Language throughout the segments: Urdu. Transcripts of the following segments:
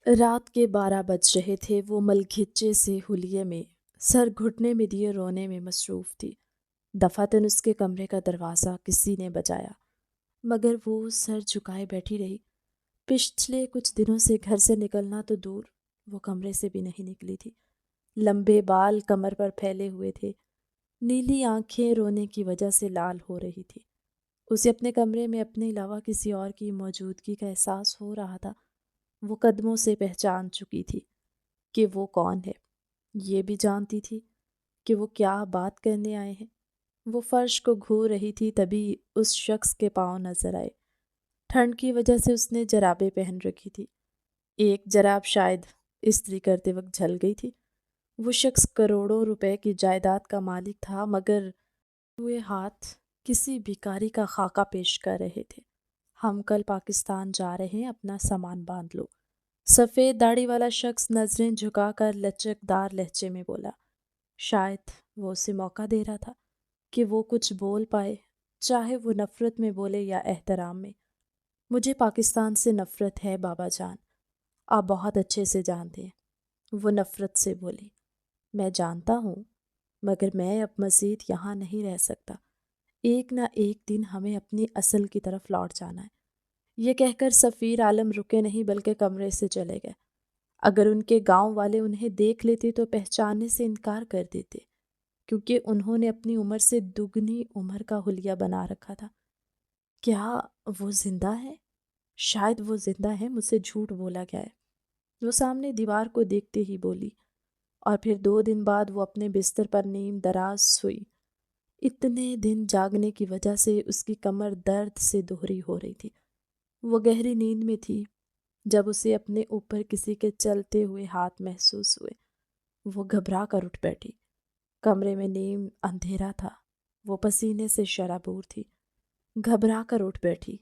رات کے 12 بج رہے تھے۔ وہ ملگھچے سے حلیے میں سر گھٹنے میں دیے رونے میں مصروف تھی۔ دفعتاً اس کے کمرے کا دروازہ کسی نے بجایا، مگر وہ سر جھکائے بیٹھی رہی۔ پچھلے کچھ دنوں سے گھر سے نکلنا تو دور، وہ کمرے سے بھی نہیں نکلی تھی۔ لمبے بال کمر پر پھیلے ہوئے تھے، نیلی آنکھیں رونے کی وجہ سے لال ہو رہی تھی۔ اسے اپنے کمرے میں اپنے علاوہ کسی اور کی موجودگی کا احساس ہو رہا تھا۔ وہ قدموں سے پہچان چکی تھی کہ وہ کون ہے، یہ بھی جانتی تھی کہ وہ کیا بات کرنے آئے ہیں۔ وہ فرش کو گھور رہی تھی، تبھی اس شخص کے پاؤں نظر آئے۔ ٹھنڈ کی وجہ سے اس نے جرابیں پہن رکھی تھی، ایک جراب شاید استری کرتے وقت جھل گئی تھی۔ وہ شخص کروڑوں روپے کی جائیداد کا مالک تھا، مگر ہوئے ہاتھ کسی بھکاری کا خاکہ پیش کر رہے تھے۔ ہم کل پاکستان جا رہے ہیں، اپنا سامان باندھ لو۔ سفید داڑھی والا شخص نظریں جھکا کر لچکدار لہجے میں بولا۔ شاید وہ اسے موقع دے رہا تھا کہ وہ کچھ بول پائے، چاہے وہ نفرت میں بولے یا احترام میں۔ مجھے پاکستان سے نفرت ہے بابا جان، آپ بہت اچھے سے جانتے ہیں، وہ نفرت سے بولی۔ میں جانتا ہوں، مگر میں اب مزید یہاں نہیں رہ سکتا۔ ایک نہ ایک دن ہمیں اپنی اصل کی طرف لوٹ جانا ہے۔ یہ کہہ کر سفیر عالم رکے نہیں بلکہ کمرے سے چلے گئے۔ اگر ان کے گاؤں والے انہیں دیکھ لیتے تو پہچاننے سے انکار کر دیتے، کیونکہ انہوں نے اپنی عمر سے دگنی عمر کا حلیہ بنا رکھا تھا۔ کیا وہ زندہ ہے؟ شاید وہ زندہ ہے، مجھ سے جھوٹ بولا گیا ہے، وہ سامنے دیوار کو دیکھتے ہی بولی۔ اور پھر 2 دن بعد وہ اپنے بستر پر نیم دراز سوئی۔ اتنے دن جاگنے کی وجہ سے اس کی کمر درد سے دوہری ہو رہی تھی۔ وہ گہری نیند میں تھی جب اسے اپنے اوپر کسی کے چلتے ہوئے ہاتھ محسوس ہوئے۔ وہ گھبرا کر اٹھ بیٹھی۔ کمرے میں نیم اندھیرا تھا، وہ پسینے سے شرابور تھی۔ گھبرا کر اٹھ بیٹھی۔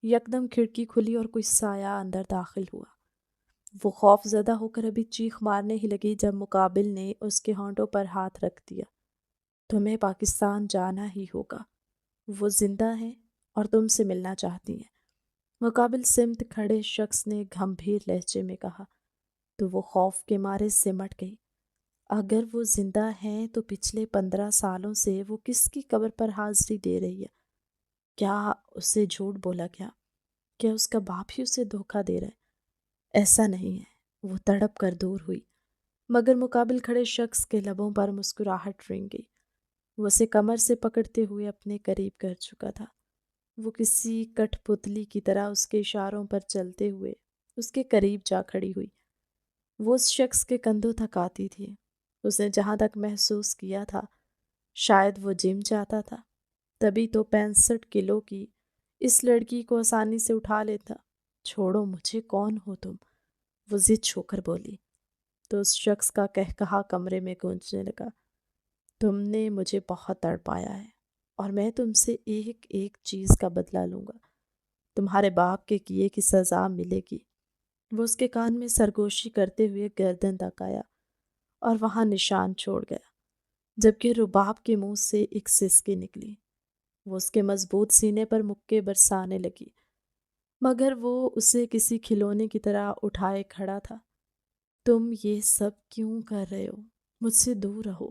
یکدم کھڑکی کھلی اور کوئی سایہ اندر داخل ہوا۔ وہ خوف زدہ ہو کر ابھی چیخ مارنے ہی لگی جب مقابل نے اس کے ہونٹوں پر ہاتھ رکھ دیا۔ تمہیں پاکستان جانا ہی ہوگا، وہ زندہ ہیں اور تم سے ملنا چاہتی ہیں، مقابل سمت کھڑے شخص نے گھمبھیر لہجے میں کہا۔ تو وہ خوف کے مارے سمٹ گئی۔ اگر وہ زندہ ہیں تو پچھلے 15 سالوں سے وہ کس کی قبر پر حاضری دے رہی ہے؟ کیا اسے جھوٹ بولا گیا؟ کیا اس کا باپ ہی اسے دھوکہ دے رہا ہے؟ ایسا نہیں ہے، وہ تڑپ کر دور ہوئی، مگر مقابل کھڑے شخص کے لبوں پر مسکراہٹ رنگ گئی۔ وہ اسے کمر سے پکڑتے ہوئے اپنے قریب کر چکا تھا۔ وہ کسی کٹھ پتلی کی طرح اس کے اشاروں پر چلتے ہوئے اس کے قریب جا کھڑی ہوئی۔ وہ اس شخص کے کندھوں تک آتی تھی۔ اس نے جہاں تک محسوس کیا تھا شاید وہ جم جاتا تھا، تبھی تو 65 کلو کی اس لڑکی کو آسانی سے اٹھا لیتا۔ چھوڑو مجھے، کون ہو تم؟ وہ ضد چھو کر بولی۔ تو اس شخص کا کہکہا کمرے میں گونجنے لگا۔ تم نے مجھے بہت تڑپایا ہے اور میں تم سے ایک ایک چیز کا بدلہ لوں گا۔ تمہارے باپ کے کیے کی سزا ملے گی۔ وہ اس کے کان میں سرگوشی کرتے ہوئے گردن تک آیا اور وہاں نشان چھوڑ گیا، جبکہ رباب کے منہ سے ایک سسکی نکلی۔ وہ اس کے مضبوط سینے پر مکے برسانے لگی، مگر وہ اسے کسی کھلونے کی طرح اٹھائے کھڑا تھا۔ تم یہ سب کیوں کر رہے ہو؟ مجھ سے دور رہو،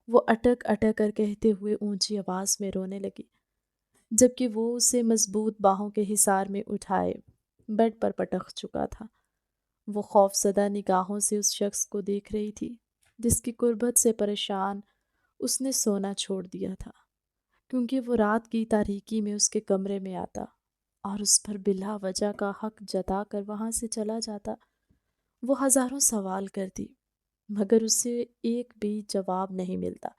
وہ اٹک اٹک کر کہتے ہوئے اونچی آواز میں رونے لگی، جبکہ وہ اسے مضبوط باہوں کے حصار میں اٹھائے بیڈ پر پٹک چکا تھا۔ وہ خوف زدہ نگاہوں سے اس شخص کو دیکھ رہی تھی جس کی قربت سے پریشان اس نے سونا چھوڑ دیا تھا، کیونکہ وہ رات کی تاریکی میں اس کے کمرے میں آتا اور اس پر بلا وجہ کا حق جتا کر وہاں سے چلا جاتا۔ وہ ہزاروں سوال کرتی، مگر اسے ایک بھی جواب نہیں ملتا۔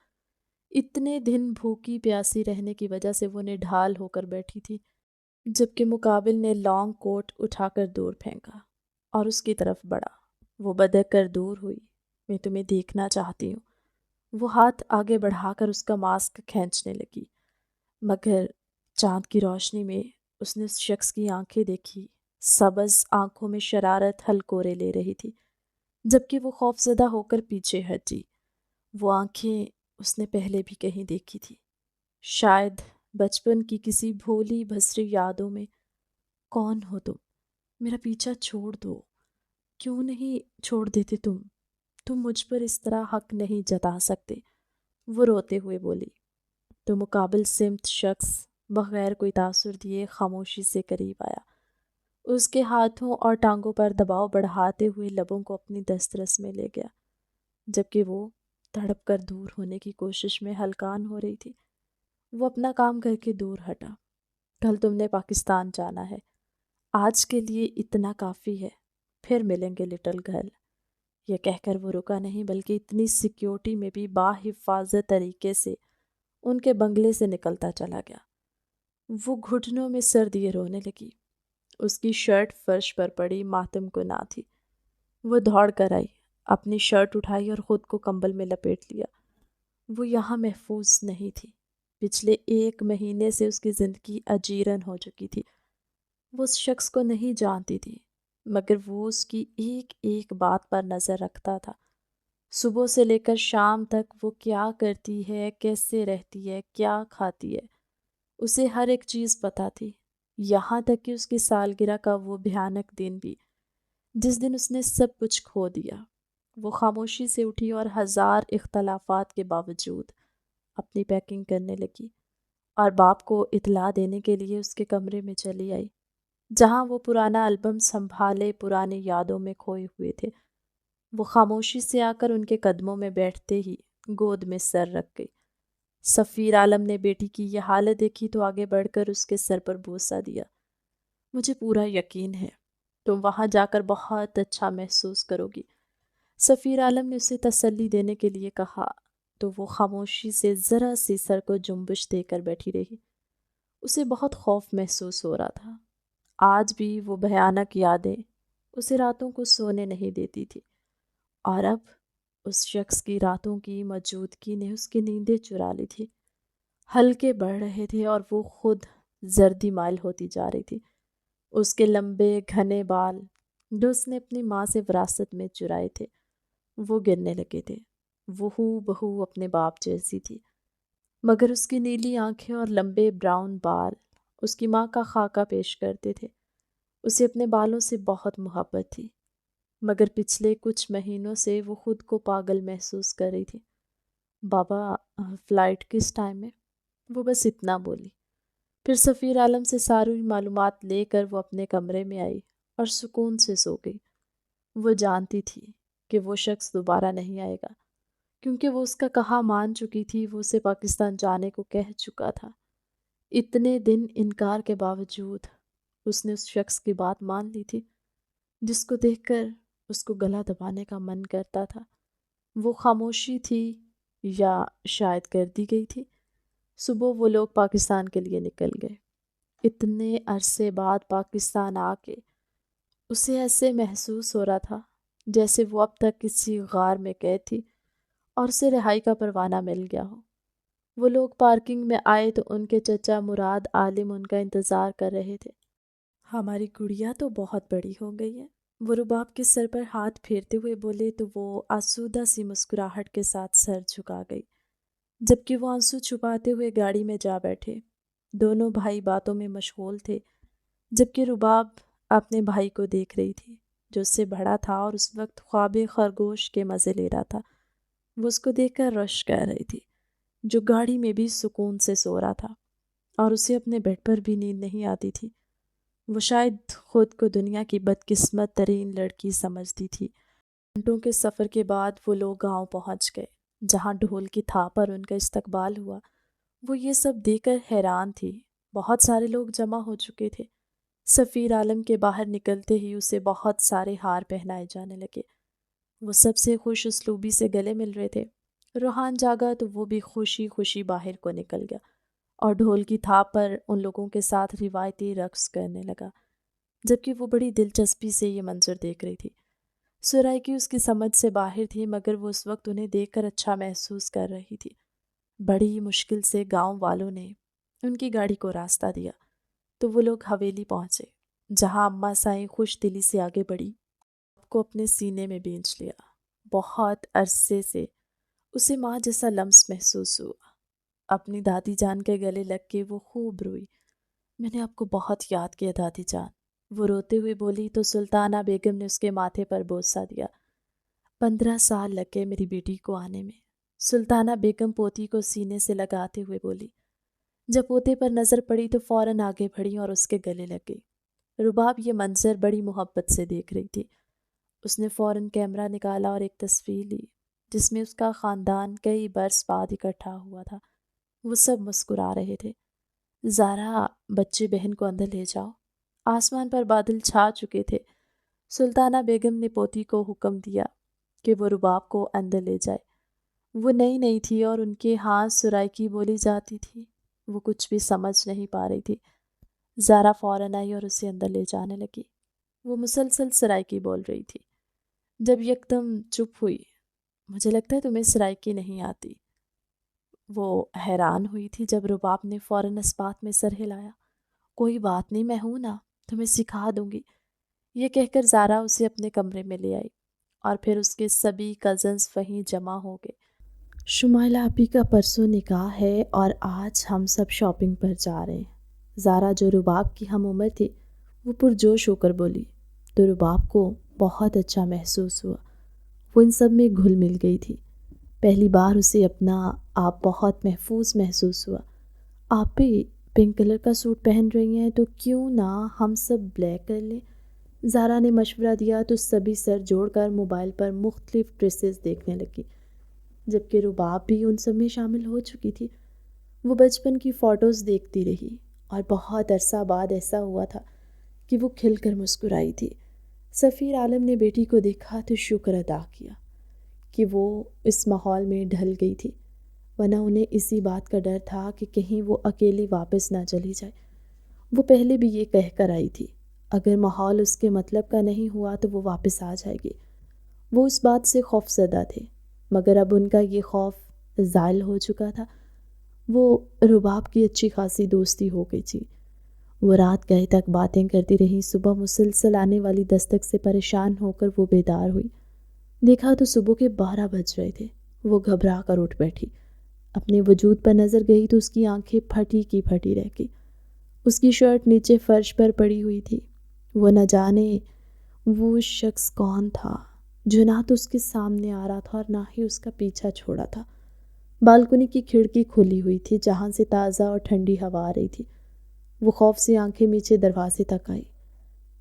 اتنے دن بھوکی پیاسی رہنے کی وجہ سے وہ نڈھال ہو کر بیٹھی تھی، جبکہ مقابل نے لانگ کوٹ اٹھا کر دور پھینکا اور اس کی طرف بڑھا۔ وہ بدک کر دور ہوئی۔ میں تمہیں دیکھنا چاہتی ہوں، وہ ہاتھ آگے بڑھا کر اس کا ماسک کھینچنے لگی، مگر چاند کی روشنی میں اس نے اس شخص کی آنکھیں دیکھی۔ سبز آنکھوں میں شرارت ہلکورے لے رہی تھی، جبکہ وہ خوفزدہ ہو کر پیچھے ہٹی۔ وہ آنکھیں اس نے پہلے بھی کہیں دیکھی تھی، شاید بچپن کی کسی بھولی بھسری یادوں میں۔ کون ہو تم؟ میرا پیچھا چھوڑ دو، کیوں نہیں چھوڑ دیتے تم مجھ پر اس طرح حق نہیں جتا سکتے، وہ روتے ہوئے بولی۔ تو مقابل سمت شخص بغیر کوئی تاثر دیے خاموشی سے قریب آیا، اس کے ہاتھوں اور ٹانگوں پر دباؤ بڑھاتے ہوئے لبوں کو اپنی دسترس میں لے گیا، جبکہ وہ تڑپ کر دور ہونے کی کوشش میں ہلکان ہو رہی تھی۔ وہ اپنا کام کر کے دور ہٹا۔ کل تم نے پاکستان جانا ہے، آج کے لیے اتنا کافی ہے، پھر ملیں گے لٹل گرل۔ یہ کہہ کر وہ رکا نہیں، بلکہ اتنی سیکیورٹی میں بھی باحفاظت طریقے سے ان کے بنگلے سے نکلتا چلا گیا۔ وہ گھٹنوں میں سر دیے رونے لگی۔ اس کی شرٹ فرش پر پڑی ماتم کو نہ تھی۔ وہ دوڑ کر آئی، اپنی شرٹ اٹھائی اور خود کو کمبل میں لپیٹ لیا۔ وہ یہاں محفوظ نہیں تھی۔ پچھلے 1 مہینے سے اس کی زندگی اجیرن ہو چکی تھی۔ وہ اس شخص کو نہیں جانتی تھی، مگر وہ اس کی ایک ایک بات پر نظر رکھتا تھا۔ صبح سے لے کر شام تک وہ کیا کرتی ہے، کیسے رہتی ہے، کیا کھاتی ہے، اسے ہر ایک چیز پتہ تھی، یہاں تک کہ اس کی سالگرہ کا وہ بھیانک دن بھی، جس دن اس نے سب کچھ کھو دیا۔ وہ خاموشی سے اٹھی اور 1000 اختلافات کے باوجود اپنی پیکنگ کرنے لگی اور باپ کو اطلاع دینے کے لیے اس کے کمرے میں چلی آئی، جہاں وہ پرانا البم سنبھالے پرانی یادوں میں کھوئے ہوئے تھے۔ وہ خاموشی سے آ کر ان کے قدموں میں بیٹھتے ہی گود میں سر رکھ گئی۔ سفیر عالم نے بیٹی کی یہ حالت دیکھی تو آگے بڑھ کر اس کے سر پر بوسہ دیا۔ مجھے پورا یقین ہے تم وہاں جا کر بہت اچھا محسوس کرو گی، سفیر عالم نے اسے تسلی دینے کے لیے کہا، تو وہ خاموشی سے ذرا سی سر کو جنبش دے کر بیٹھی رہی۔ اسے بہت خوف محسوس ہو رہا تھا۔ آج بھی وہ بھیانک یادیں اسے راتوں کو سونے نہیں دیتی تھی، اور اب اس شخص کی راتوں کی موجودگی نے اس کی نیندیں چرا لی تھی۔ ہلکے بڑھ رہے تھے اور وہ خود زردی مائل ہوتی جا رہی تھی۔ اس کے لمبے گھنے بال جو اس نے اپنی ماں سے وراثت میں چرائے تھے، وہ گرنے لگے تھے۔ وہ ہو بہو اپنے باپ جیسی تھی، مگر اس کی نیلی آنکھیں اور لمبے براؤن بال اس کی ماں کا خاکہ پیش کرتے تھے۔ اسے اپنے بالوں سے بہت محبت تھی، مگر پچھلے کچھ مہینوں سے وہ خود کو پاگل محسوس کر رہی تھی۔ بابا، فلائٹ کس ٹائم ہے؟ وہ بس اتنا بولی۔ پھر سفیر عالم سے ساری معلومات لے کر وہ اپنے کمرے میں آئی اور سکون سے سو گئی۔ وہ جانتی تھی کہ وہ شخص دوبارہ نہیں آئے گا، کیونکہ وہ اس کا کہا مان چکی تھی۔ وہ اسے پاکستان جانے کو کہہ چکا تھا۔ اتنے دن انکار کے باوجود اس نے اس شخص کی بات مان لی تھی، جس کو دیکھ کر اس کو گلا دبانے کا من کرتا تھا۔ وہ خاموشی تھی یا شاید کر دی گئی تھی۔ صبح وہ لوگ پاکستان کے لیے نکل گئے۔ اتنے عرصے بعد پاکستان آ کے اسے ایسے محسوس ہو رہا تھا جیسے وہ اب تک کسی غار میں قید تھی اور اسے رہائی کا پروانہ مل گیا ہو۔ وہ لوگ پارکنگ میں آئے تو ان کے چچا مراد عالم ان کا انتظار کر رہے تھے۔ ہماری گڑیا تو بہت بڑی ہو گئی ہے، وہ رباب کے سر پر ہاتھ پھیرتے ہوئے بولے تو وہ آسودہ سی مسکراہٹ کے ساتھ سر جھکا گئی، جبکہ وہ آنسو چھپاتے ہوئے گاڑی میں جا بیٹھے۔ دونوں بھائی باتوں میں مشغول تھے، جبکہ رباب اپنے بھائی کو دیکھ رہی تھی جو اس سے بڑا تھا اور اس وقت خواب خرگوش کے مزے لے رہا تھا۔ وہ اس کو دیکھ کر رش کر رہی تھی، جو گاڑی میں بھی سکون سے سو رہا تھا اور اسے اپنے بیڈ پر بھی نیند نہیں آتی تھی۔ وہ شاید خود کو دنیا کی بدقسمت ترین لڑکی سمجھتی تھی۔ گھنٹوں کے سفر کے بعد وہ لوگ گاؤں پہنچ گئے، جہاں ڈھول کی تھاپ پر ان کا استقبال ہوا۔ وہ یہ سب دیکھ کر حیران تھی۔ بہت سارے لوگ جمع ہو چکے تھے۔ سفیر عالم کے باہر نکلتے ہی اسے بہت سارے ہار پہنائے جانے لگے۔ وہ سب سے خوش اسلوبی سے گلے مل رہے تھے۔ روحان جاگا تو وہ بھی خوشی خوشی باہر کو نکل گیا اور ڈھول کی تھاپ پر ان لوگوں کے ساتھ روایتی رقص کرنے لگا، جبکہ وہ بڑی دلچسپی سے یہ منظر دیکھ رہی تھی۔ سرائیکی اس کی سمجھ سے باہر تھی، مگر وہ اس وقت انہیں دیکھ کر اچھا محسوس کر رہی تھی۔ بڑی مشکل سے گاؤں والوں نے ان کی گاڑی کو راستہ دیا تو وہ لوگ حویلی پہنچے، جہاں اماں سائیں خوش دلی سے آگے بڑھی، کو اپنے سینے میں بینچ لیا۔ بہت عرصے سے اسے ماں جیسا لمس محسوس ہوا۔ اپنی دادی جان کے گلے لگ کے وہ خوب روئی۔ میں نے آپ کو بہت یاد کیا دادی جان، وہ روتے ہوئے بولی تو سلطانہ بیگم نے اس کے ماتھے پر بوسہ دیا۔ 15 سال لگ گئے میری بیٹی کو آنے میں، سلطانہ بیگم پوتی کو سینے سے لگاتے ہوئے بولی۔ جب پوتے پر نظر پڑی تو فوراً آگے بڑھی اور اس کے گلے لگ گئی۔ رباب یہ منظر بڑی محبت سے دیکھ رہی تھی۔ اس نے فوراً کیمرہ نکالا اور ایک تصویر لی جس میں اس کا خاندان کئی برس بعد اکٹھا ہوا تھا۔ وہ سب مسکرا رہے تھے۔ زارا، بچے بہن کو اندر لے جاؤ۔ آسمان پر بادل چھا چکے تھے۔ سلطانہ بیگم نے پوتی کو حکم دیا کہ وہ رباب کو اندر لے جائے۔ وہ نئی نئی تھی اور ان کے ہاں سرائکی بولی جاتی تھی۔ وہ کچھ بھی سمجھ نہیں پا رہی تھی۔ زارا فوراً آئی اور اسے اندر لے جانے لگی۔ وہ مسلسل سرائکی بول رہی تھی۔ جب یکدم چپ ہوئی، مجھے لگتا ہے تمہیں سرائکی نہیں آتی۔ وہ حیران ہوئی تھی جب رباب نے فوراً اس بات میں سر ہلایا۔ کوئی بات نہیں، میں ہوں نا، تمہیں سکھا دوں گی۔ یہ کہہ کر زارا اسے اپنے کمرے میں لے آئی اور پھر اس کے سبھی کزنز وہیں جمع ہو گئے۔ شمائلہ آپی کا پرسوں نکاح ہے اور آج ہم سب شاپنگ پر جا رہے ہیں۔ زارا جو رباب کی ہم عمر تھی وہ پرجوش ہو کر بولی تو رباب کو بہت اچھا محسوس ہوا۔ وہ ان سب میں گھل مل گئی تھی۔ پہلی بار اسے اپنا آپ بہت محفوظ محسوس ہوا۔ آپ بھی پنک کلر کا سوٹ پہن رہی ہیں تو کیوں نہ ہم سب بلیک کر لیں؟ زارا نے مشورہ دیا تو سبھی سر جوڑ کر موبائل پر مختلف ڈریسز دیکھنے لگی، جبکہ رباب بھی ان سب میں شامل ہو چکی تھی۔ وہ بچپن کی فوٹوز دیکھتی رہی اور بہت عرصہ بعد ایسا ہوا تھا کہ وہ کھل کر مسکرائی تھی۔ سفیر عالم نے بیٹی کو دیکھا تو شکر ادا کیا کہ وہ اس ماحول میں ڈھل گئی تھی، ورنہ انہیں اسی بات کا ڈر تھا کہ کہیں وہ اکیلی واپس نہ چلی جائے۔ وہ پہلے بھی یہ کہہ کر آئی تھی اگر ماحول اس کے مطلب کا نہیں ہوا تو وہ واپس آ جائے گی۔ وہ اس بات سے خوف زدہ تھے، مگر اب ان کا یہ خوف زائل ہو چکا تھا۔ وہ رباب کی اچھی خاصی دوستی ہو گئی تھی۔ وہ رات گئے تک باتیں کرتی رہیں۔ صبح مسلسل آنے والی دستک سے پریشان ہو کر وہ بیدار ہوئی۔ دیکھا تو صبح کے 12 بج رہے تھے۔ وہ گھبرا کر اٹھ بیٹھی۔ اپنے وجود پر نظر گئی تو اس کی آنکھیں پھٹی کی پھٹی رہ گئی۔ اس کی شرٹ نیچے فرش پر پڑی ہوئی تھی۔ وہ نہ جانے وہ شخص کون تھا جو نہ تو اس کے سامنے آ رہا تھا اور نہ ہی اس کا پیچھا چھوڑا تھا۔ بالکنی کی کھڑکی کھلی ہوئی تھی جہاں سے تازہ اور ٹھنڈی ہوا آ رہی تھی۔ وہ خوف سے آنکھیں میچے دروازے تک آئی،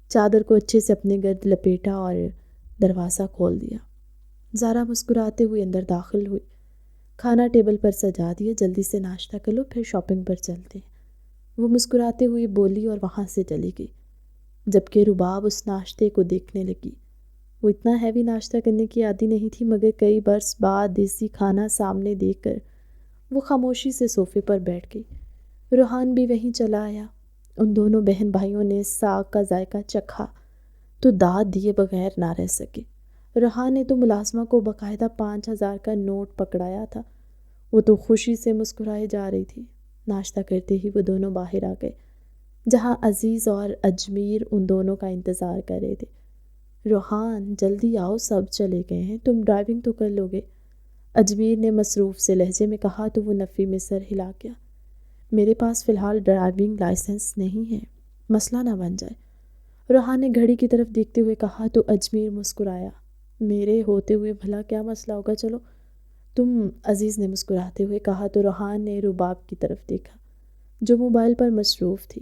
چادر کو اچھے سے اپنے گرد لپیٹا اور دروازہ کھول دیا۔ زارا مسکراتے ہوئے اندر داخل ہوئی۔ کھانا ٹیبل پر سجا دیا، جلدی سے ناشتہ کر لو پھر شاپنگ پر چلتے ہیں، وہ مسکراتے ہوئے بولی اور وہاں سے چلی گئی، جبکہ رباب اس ناشتے کو دیکھنے لگی۔ وہ اتنا ہیوی ناشتہ کرنے کی عادی نہیں تھی، مگر کئی برس بعد دیسی کھانا سامنے دیکھ کر وہ خاموشی سے صوفے پر بیٹھ گئی۔ روحان بھی وہیں چلا آیا۔ ان دونوں بہن بھائیوں نے ساگ کا ذائقہ چکھا تو داد دیے بغیر نہ رہ سکے۔ روحان نے تو ملازمہ کو باقاعدہ 5000 کا نوٹ پکڑایا تھا۔ وہ تو خوشی سے مسکرائے جا رہی تھی۔ ناشتہ کرتے ہی وہ دونوں باہر آ گئے، جہاں عزیز اور اجمیر ان دونوں کا انتظار کر رہے تھے۔ روحان، جلدی آؤ، سب چلے گئے ہیں، تم ڈرائیونگ تو کر لو گے، اجمیر نے مصروف سے لہجے میں کہا تو وہ نفی میں سر ہلا گیا۔ میرے پاس فی الحال ڈرائیونگ لائسنس نہیں ہے، مسئلہ نہ بن جائے، روحان نے گھڑی کی طرف دیکھتے ہوئے کہا تو اجمیر مسکرایا۔ میرے ہوتے ہوئے بھلا کیا مسئلہ ہوگا، چلو تم، عزیز نے مسکراتے ہوئے کہا تو روحان نے رباب کی طرف دیکھا جو موبائل پر مصروف تھی۔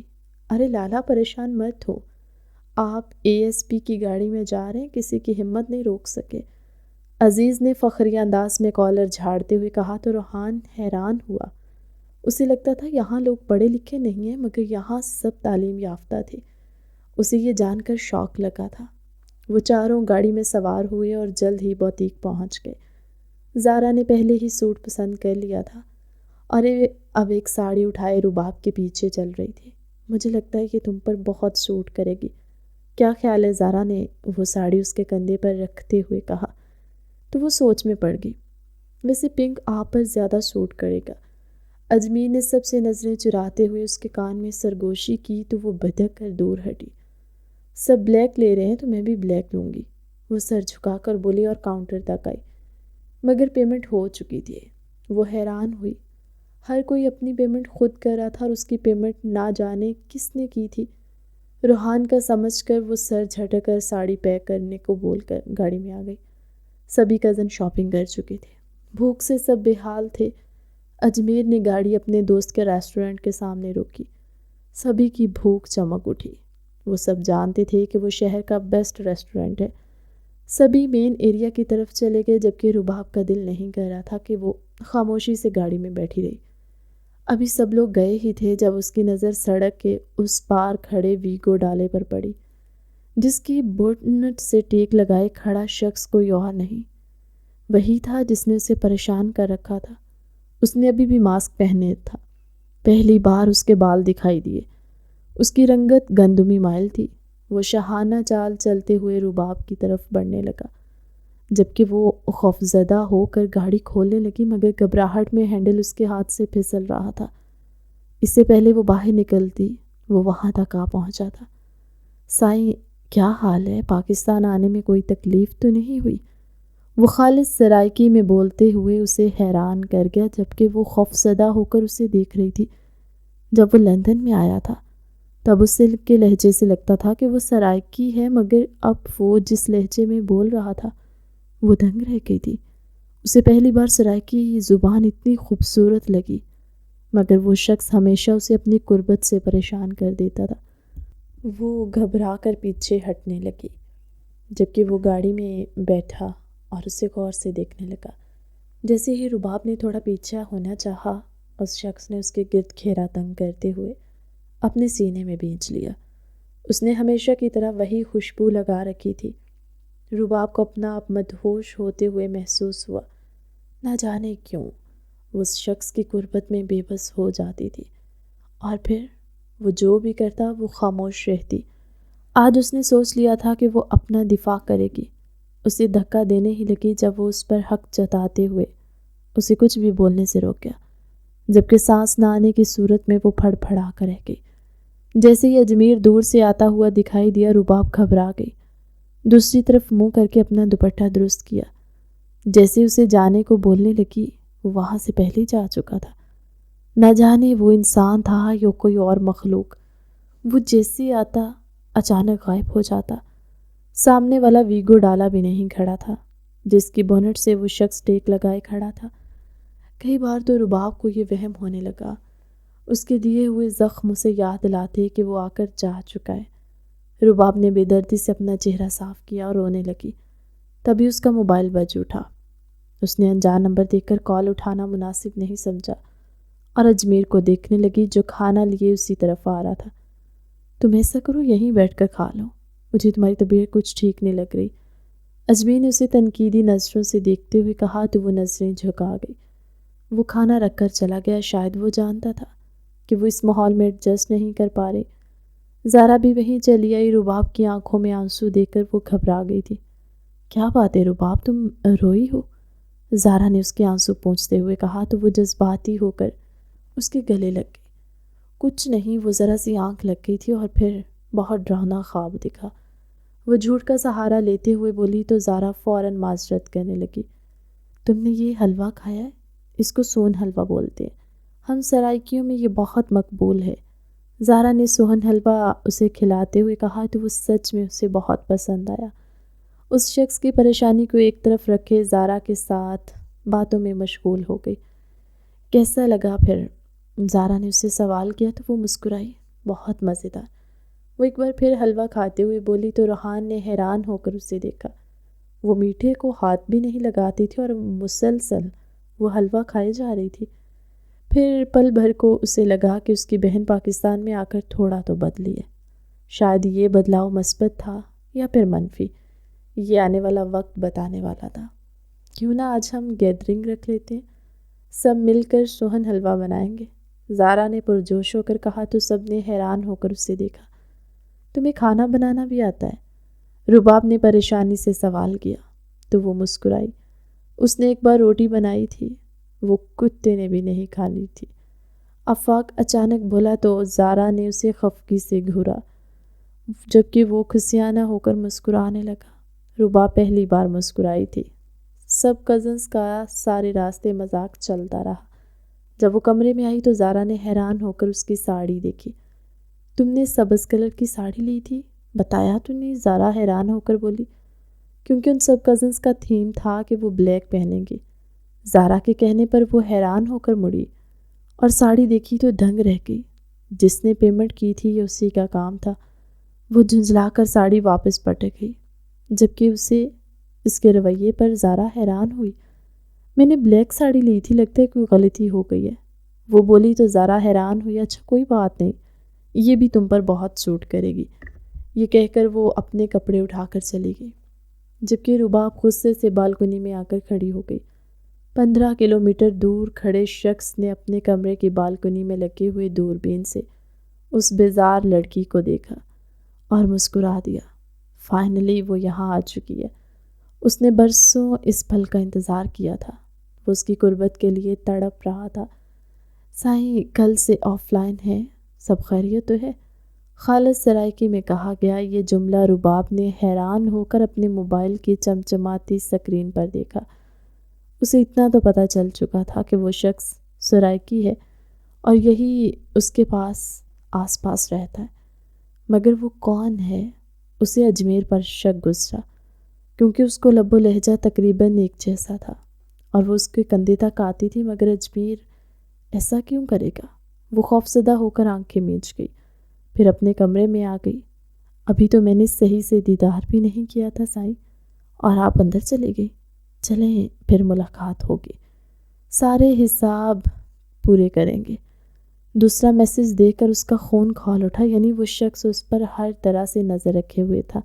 ارے لالا، پریشان مت ہو، آپ ASP کی گاڑی میں جا رہے ہیں، کسی کی ہمت نہیں روک سکے، عزیز نے فخری انداز میں کالر جھاڑتے ہوئے کہا تو روحان حیران ہوا۔ اسے لگتا تھا یہاں لوگ پڑھے لکھے نہیں ہیں، مگر یہاں سب تعلیم یافتہ تھے۔ اسے یہ جان کر شوق لگا تھا۔ وہ چاروں گاڑی میں سوار ہوئے اور جلد ہی بوتیک پہنچ گئے۔ زارا نے پہلے ہی سوٹ پسند کر لیا تھا اور اب ایک ساڑی اٹھائے رباب کے پیچھے چل رہی تھی۔ مجھے لگتا ہے کہ تم پر بہت سوٹ کرے گی، کیا خیال ہے؟ زارا نے وہ ساڑی اس کے کندھے پر رکھتے ہوئے کہا تو وہ سوچ میں پڑ گئی۔ ویسے پنک آپ پر زیادہ سوٹ کرے گا۔ اجمیر نے سب سے نظریں چراتے ہوئے اس کے کان میں سرگوشی کی تو وہ بھدک کر دور ہٹی۔ سب بلیک لے رہے ہیں تو میں بھی بلیک لوں گی، وہ سر جھکا کر بولی اور کاؤنٹر تک آئی، مگر پیمنٹ ہو چکی تھی۔ وہ حیران ہوئی، ہر کوئی اپنی پیمنٹ خود کر رہا تھا اور اس کی پیمنٹ نہ جانے کس نے کی تھی۔ روحان کا سمجھ کر وہ سر جھٹک کر ساڑی پیک کرنے کو بول کر گاڑی میں آ گئی۔ سبھی کزن شاپنگ کر چکے تھے، بھوک سے سب بے حال تھے۔ اجمیر نے گاڑی اپنے دوست کے ریسٹورنٹ کے سامنے روکی۔ سبھی کی بھوک چمک اٹھی۔ وہ سب جانتے تھے کہ وہ شہر کا بیسٹ ریسٹورنٹ ہے۔ سبھی مین ایریا کی طرف چلے گئے، جبکہ رباب کا دل نہیں کر رہا تھا کہ وہ خاموشی سے گاڑی میں بیٹھی رہی۔ ابھی سب لوگ گئے ہی تھے جب اس کی نظر سڑک کے اس پار کھڑے ویگو ڈالے پر پڑی، جس کی بونٹ سے ٹیک لگائے کھڑا شخص کوئی اور نہیں، وہی تھا جس نے اسے پریشان کر رکھا تھا۔ اس نے ابھی بھی ماسک پہنے تھا۔ پہلی بار اس کے بال دکھائی دیے۔ اس کی رنگت گندمی مائل تھی۔ وہ شاہانہ چال چلتے ہوئے رباب کی طرف بڑھنے لگا، جبکہ وہ خوفزدہ ہو کر گاڑی کھولنے لگی، مگر گھبراہٹ میں ہینڈل اس کے ہاتھ سے پھسل رہا تھا۔ اس سے پہلے وہ باہر نکلتی وہ وہاں تک آ پہنچا تھا۔ سائیں، کیا حال ہے؟ پاکستان آنے میں کوئی تکلیف تو نہیں ہوئی؟ وہ خالص سرائکی میں بولتے ہوئے اسے حیران کر گیا، جبکہ وہ خوفزدہ ہو کر اسے دیکھ رہی تھی۔ جب وہ لندن میں آیا تھا تب اس کے لہجے سے لگتا تھا کہ وہ سرائکی ہے، مگر اب وہ جس لہجے میں بول رہا تھا وہ دنگ رہ گئی تھی۔ اسے پہلی بار سرائکی زبان اتنی خوبصورت لگی، مگر وہ شخص ہمیشہ اسے اپنی قربت سے پریشان کر دیتا تھا۔ وہ گھبرا کر پیچھے ہٹنے لگی، جبکہ وہ گاڑی میں بیٹھا اور اسے غور سے دیکھنے لگا۔ جیسے ہی رباب نے تھوڑا پیچھے ہونا چاہا، اس شخص نے اس کے گرد گھیرا تنگ کرتے ہوئے اپنے سینے میں بھینچ لیا۔ اس نے ہمیشہ کی طرح وہی خوشبو لگا رکھی تھی۔ رباب کو اپنا آپ مدہوش ہوتے ہوئے محسوس ہوا۔ نہ جانے کیوں وہ اس شخص کی قربت میں بے بس ہو جاتی تھی، اور پھر وہ جو بھی کرتا وہ خاموش رہتی۔ آج اس نے سوچ لیا تھا کہ وہ اپنا دفاع کرے گی۔ اسے دھکا دینے ہی لگی جب وہ اس پر حق جتاتے ہوئے اسے کچھ بھی بولنے سے روک گیا، جبکہ سانس نہ آنے کی صورت میں وہ پھڑ پھڑا کر رہ گئی۔ جیسے ہی اجمیر دور سے آتا ہوا دکھائی دیا، رباب گھبرا گئی۔ دوسری طرف منہ کر کے اپنا دوپٹہ درست کیا۔ جیسے اسے جانے کو بولنے لگی، وہ وہاں سے پہلے جا چکا تھا۔ نہ جانے وہ انسان تھا یا کوئی اور مخلوق۔ وہ جیسے آتا اچانک غائب ہو جاتا۔ سامنے والا ویگو ڈالا بھی نہیں کھڑا تھا، جس کی بونٹ سے وہ شخص ٹیک لگائے کھڑا تھا۔ کئی بار تو رباب کو یہ وہم ہونے لگا، اس کے دیے ہوئے زخم اسے یاد دلاتے کہ وہ آ کر جا چکا ہے۔ رباب نے بے دردی سے اپنا چہرہ صاف کیا اور رونے لگی۔ تبھی اس کا موبائل بج اٹھا۔ اس نے انجان نمبر دیکھ کر کال اٹھانا مناسب نہیں سمجھا اور اجمیر کو دیکھنے لگی، جو کھانا لیے اسی طرف آ رہا تھا۔ تم ایسا کرو، یہیں بیٹھ کر کھا لو، مجھے تمہاری طبیعت کچھ ٹھیک نہیں لگ رہی۔ اجمیر نے اسے تنقیدی نظروں سے دیکھتے ہوئے کہا تو وہ نظریں جھکا گئی۔ وہ کھانا رکھ کر چلا گیا۔ شاید وہ جانتا تھا کہ وہ اس ماحول میں ایڈجسٹ نہیں کر پا رہے۔ زارا بھی وہیں چلی آئی۔ رباب کی آنکھوں میں آنسو دیکھ کر وہ گھبرا گئی تھی۔ کیا بات ہے رباب، تم روئی ہو؟ زارا نے اس کے آنسو پونچھتے ہوئے کہا تو وہ جذباتی ہو کر اس کے گلے لگ گئی۔ کچھ نہیں، وہ ذرا سی آنکھ لگ گئی تھی اور پھر بہت ڈراؤنا خواب دکھا۔ وہ جھوٹ کا سہارا لیتے ہوئے بولی تو زارا فوراً معذرت کرنے لگی۔ تم نے یہ حلوہ کھایا ہے؟ اس کو سون حلوہ بولتے ہیں، ہم سرائکیوں میں یہ بہت مقبول ہے۔ زارا نے سوہن حلوہ اسے کھلاتے ہوئے کہا تو وہ سچ میں اسے بہت پسند آیا۔ اس شخص کی پریشانی کو ایک طرف رکھے زارا کے ساتھ باتوں میں مشغول ہو گئی۔ کیسا لگا پھر؟ زارا نے اس سے سوال کیا تو وہ مسکرائی۔ بہت مزیدار۔ وہ ایک بار پھر حلوہ کھاتے ہوئے بولی تو روحان نے حیران ہو کر اسے دیکھا۔ وہ میٹھے کو ہاتھ بھی نہیں لگاتی تھی اور مسلسل وہ حلوہ کھائے جا رہی تھی۔ پھر پل بھر کو اسے لگا کہ اس کی بہن پاکستان میں آ کر تھوڑا تو بدلی ہے۔ شاید یہ بدلاؤ مثبت تھا یا پھر منفی، یہ آنے والا وقت بتانے والا تھا۔ کیوں نہ آج ہم گیدرنگ رکھ لیتے ہیں، سب مل کر سوہن حلوہ بنائیں گے، زارا نے پرجوش ہو کر کہا تو سب نے حیران ہو کر اسے دیکھا۔ تمہیں کھانا بنانا بھی آتا ہے؟ رباب نے پریشانی سے سوال کیا تو وہ مسکرائی۔ اس نے ایک بار روٹی بنائی تھی، وہ کتے نے بھی نہیں کھانی تھی۔ آفاق اچانک بولا تو زارا نے اسے خفگی سے گھورا، جبکہ وہ کھسیانہ ہو کر مسکرانے لگا۔ رباب پہلی بار مسکرائی تھی۔ سب کزنز کا سارے راستے مذاق چلتا رہا۔ جب وہ کمرے میں آئی تو زارا نے حیران ہو کر اس کی ساڑی دیکھی۔ تم نے سبز کلر کی ساڑی لی تھی، بتایا تو نہیں؟ زارا حیران ہو کر بولی، کیونکہ ان سب کزنس کا تھیم تھا کہ وہ بلیک پہنیں گے۔ زارا کے کہنے پر وہ حیران ہو کر مڑی اور ساڑی دیکھی تو دنگ رہ گئی۔ جس نے پیمنٹ کی تھی یہ اسی کا کام تھا۔ وہ جھنجھلا کر ساڑی واپس پٹک گئی، جبکہ اسے اس کے رویے پر زارا حیران ہوئی۔ میں نے بلیک ساڑی لی تھی، لگتا ہے کوئی غلطی ہو گئی ہے، وہ بولی تو زارا حیران ہوئی۔ اچھا کوئی بات نہیں، یہ بھی تم پر بہت سوٹ کرے گی، یہ کہہ کر وہ اپنے کپڑے اٹھا کر چلی گئی، جبکہ رباب غصے سے بالکنی میں آ کر کھڑی ہو گئی۔ 15 کلومیٹر دور کھڑے شخص نے اپنے کمرے کی بالکنی میں لگے ہوئے دوربین سے اس بیزار لڑکی کو دیکھا اور مسکرا دیا۔ فائنلی وہ یہاں آ چکی ہے۔ اس نے برسوں اس پل کا انتظار کیا تھا۔ وہ اس کی قربت کے لیے تڑپ رہا تھا۔ سائیں کل سے آف لائن ہے، سب خیریت تو ہے؟ خالد سرائکی میں کہا گیا۔ یہ جملہ رباب نے حیران ہو کر اپنے موبائل کی چمچماتی سکرین پر دیکھا۔ اسے اتنا تو پتہ چل چکا تھا کہ وہ شخص سرائکی ہے اور یہی اس کے آس پاس رہتا ہے، مگر وہ کون ہے؟ اسے اجمیر پر شک گزرا، کیونکہ اس کو لب و لہجہ تقریباً ایک جیسا تھا اور وہ اس کے کندھے تک آتی تھی، مگر اجمیر ایسا کیوں کرے گا؟ وہ خوفزدہ ہو کر آنکھیں میچ گئی، پھر اپنے کمرے میں آ گئی۔ ابھی تو میں نے صحیح سے دیدار بھی نہیں کیا تھا سائیں، اور آپ اندر چلے گئی؟ چلیں پھر ملاقات ہوگی، سارے حساب پورے کریں گے۔ دوسرا میسج دیکھ کر اس کا خون کھول اٹھا، یعنی وہ شخص اس پر ہر طرح سے نظر رکھے ہوئے تھا۔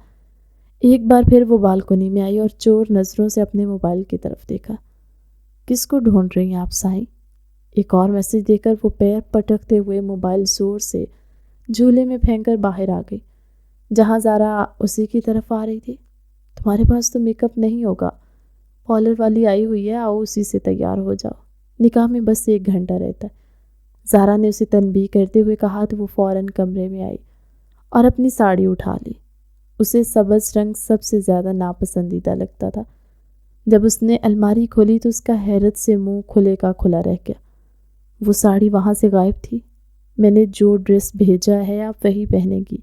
ایک بار پھر وہ بالکنی میں آئی اور چور نظروں سے اپنے موبائل کی طرف دیکھا۔ کس کو ڈھونڈ رہی ہیں آپ سائیں؟ ایک اور میسج دیکھ کر وہ پیر پٹکتے ہوئے موبائل زور سے جھولے میں پھینک کر باہر آ گئی، جہاں زارا اسی کی طرف آ رہی تھی۔ تمہارے پاس تو میک اپ نہیں ہوگا، پارلر والی آئی ہوئی ہے، آؤ اسی سے تیار ہو جاؤ، نکاح میں بس 1 گھنٹہ رہتا ہے۔ زارا نے اسے تنبیہ کرتے ہوئے کہا تو وہ فوراً کمرے میں آئی اور اپنی ساڑی اٹھا لی۔ اسے سبز رنگ سب سے زیادہ ناپسندیدہ لگتا تھا۔ جب اس نے الماری کھولی تو اس کا حیرت سے منہ کھلے کا کھلا رہ گیا۔ وہ ساڑی وہاں سے غائب تھی۔ میں نے جو ڈریس بھیجا ہے آپ وہی پہنے گی۔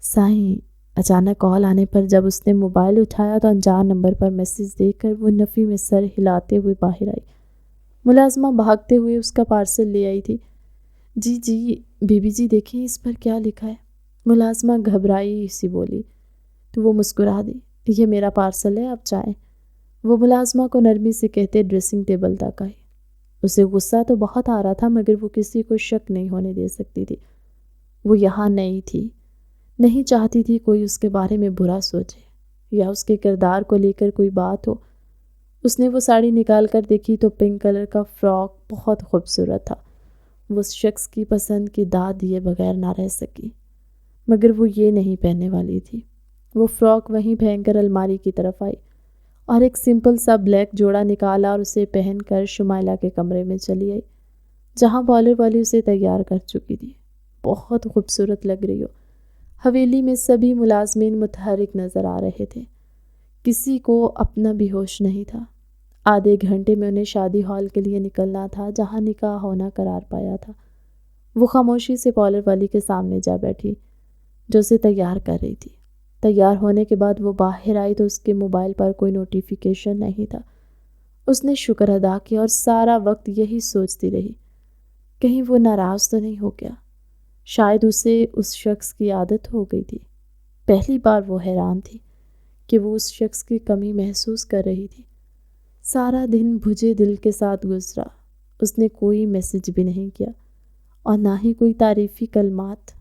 سائیں اچانک کال آنے پر جب اس نے موبائل اٹھایا تو انجان نمبر پر میسج دیکھ کر وہ نفی میں سر ہلاتے ہوئے باہر آئی۔ ملازمہ بھاگتے ہوئے اس کا پارسل لے آئی تھی۔ جی بی بی جی دیکھیں اس پر کیا لکھا ہے۔ ملازمہ گھبرائی سی بولی تو وہ مسکرا دی، یہ میرا پارسل ہے، آپ چاہیں۔ وہ ملازمہ کو نرمی سے کہتے ڈریسنگ ٹیبل تک آئی۔ اسے غصہ تو بہت آ رہا تھا، مگر وہ کسی کو شک نہیں ہونے دے سکتی تھی۔ وہ یہاں نئی تھی، نہیں چاہتی تھی کوئی اس کے بارے میں برا سوچے یا اس کے کردار کو لے کر کوئی بات ہو۔ اس نے وہ ساڑی نکال کر دیکھی تو پنک کلر کا فراک بہت خوبصورت تھا۔ وہ اس شخص کی پسند کی داد دیے بغیر نہ رہ سکی، مگر وہ یہ نہیں پہننے والی تھی۔ وہ فراک وہیں پھینک کر الماری کی طرف آئی اور ایک سمپل سا بلیک جوڑا نکالا اور اسے پہن کر شمائلہ کے کمرے میں چلی آئی، جہاں پارلر والی اسے تیار کر چکی تھی۔ بہت خوبصورت لگ رہی ہو۔ حویلی میں سبھی ملازمین متحرک نظر آ رہے تھے، کسی کو اپنا بھی ہوش نہیں تھا۔ آدھے گھنٹے میں انہیں شادی ہال کے لیے نکلنا تھا، جہاں نکاح ہونا قرار پایا تھا۔ وہ خاموشی سے پارلر والی کے سامنے جا بیٹھی جو اسے تیار کر رہی تھی۔ تیار ہونے کے بعد وہ باہر آئی تو اس کے موبائل پر کوئی نوٹیفیکیشن نہیں تھا۔ اس نے شکر ادا کیا اور سارا وقت یہی سوچتی رہی، کہیں وہ ناراض تو نہیں ہو گیا۔ شاید اسے اس شخص کی عادت ہو گئی تھی۔ پہلی بار وہ حیران تھی کہ وہ اس شخص کی کمی محسوس کر رہی تھی۔ سارا دن بھجے دل کے ساتھ گزرا۔ اس نے کوئی میسج بھی نہیں کیا اور نہ ہی کوئی تعریفی کلمات۔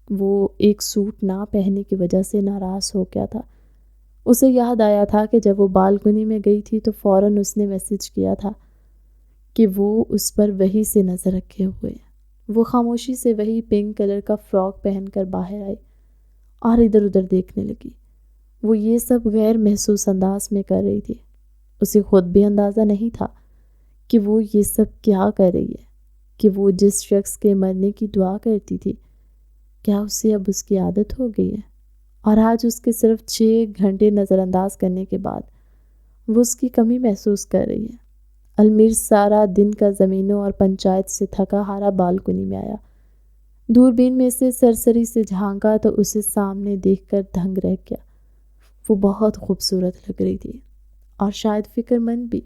وہ ایک سوٹ نہ پہننے کی وجہ سے ناراض ہو گیا تھا۔ اسے یاد آیا تھا کہ جب وہ بالکنی میں گئی تھی تو فوراً اس نے میسج کیا تھا کہ وہ اس پر وہی سے نظر رکھے ہوئے۔ وہ خاموشی سے وہی پنک کلر کا فراک پہن کر باہر آئی اور ادھر ادھر دیکھنے لگی۔ وہ یہ سب غیر محسوس انداز میں کر رہی تھی۔ اسے خود بھی اندازہ نہیں تھا کہ وہ یہ سب کیا کر رہی ہے، کہ وہ جس شخص کے مرنے کی دعا کرتی تھی، کیا اسے اب اس کی عادت ہو گئی ہے، اور آج اس کے صرف 6 گھنٹے نظر انداز کرنے کے بعد وہ اس کی کمی محسوس کر رہی ہے۔ المیر سارا دن کا زمینوں اور پنچایت سے تھکا ہارا بالکنی میں آیا۔ دوربین میں سے سرسری سے جھانکا تو اسے سامنے دیکھ کر دھنگ رہ گیا۔ وہ بہت خوبصورت لگ رہی تھی اور شاید فکر مند بھی۔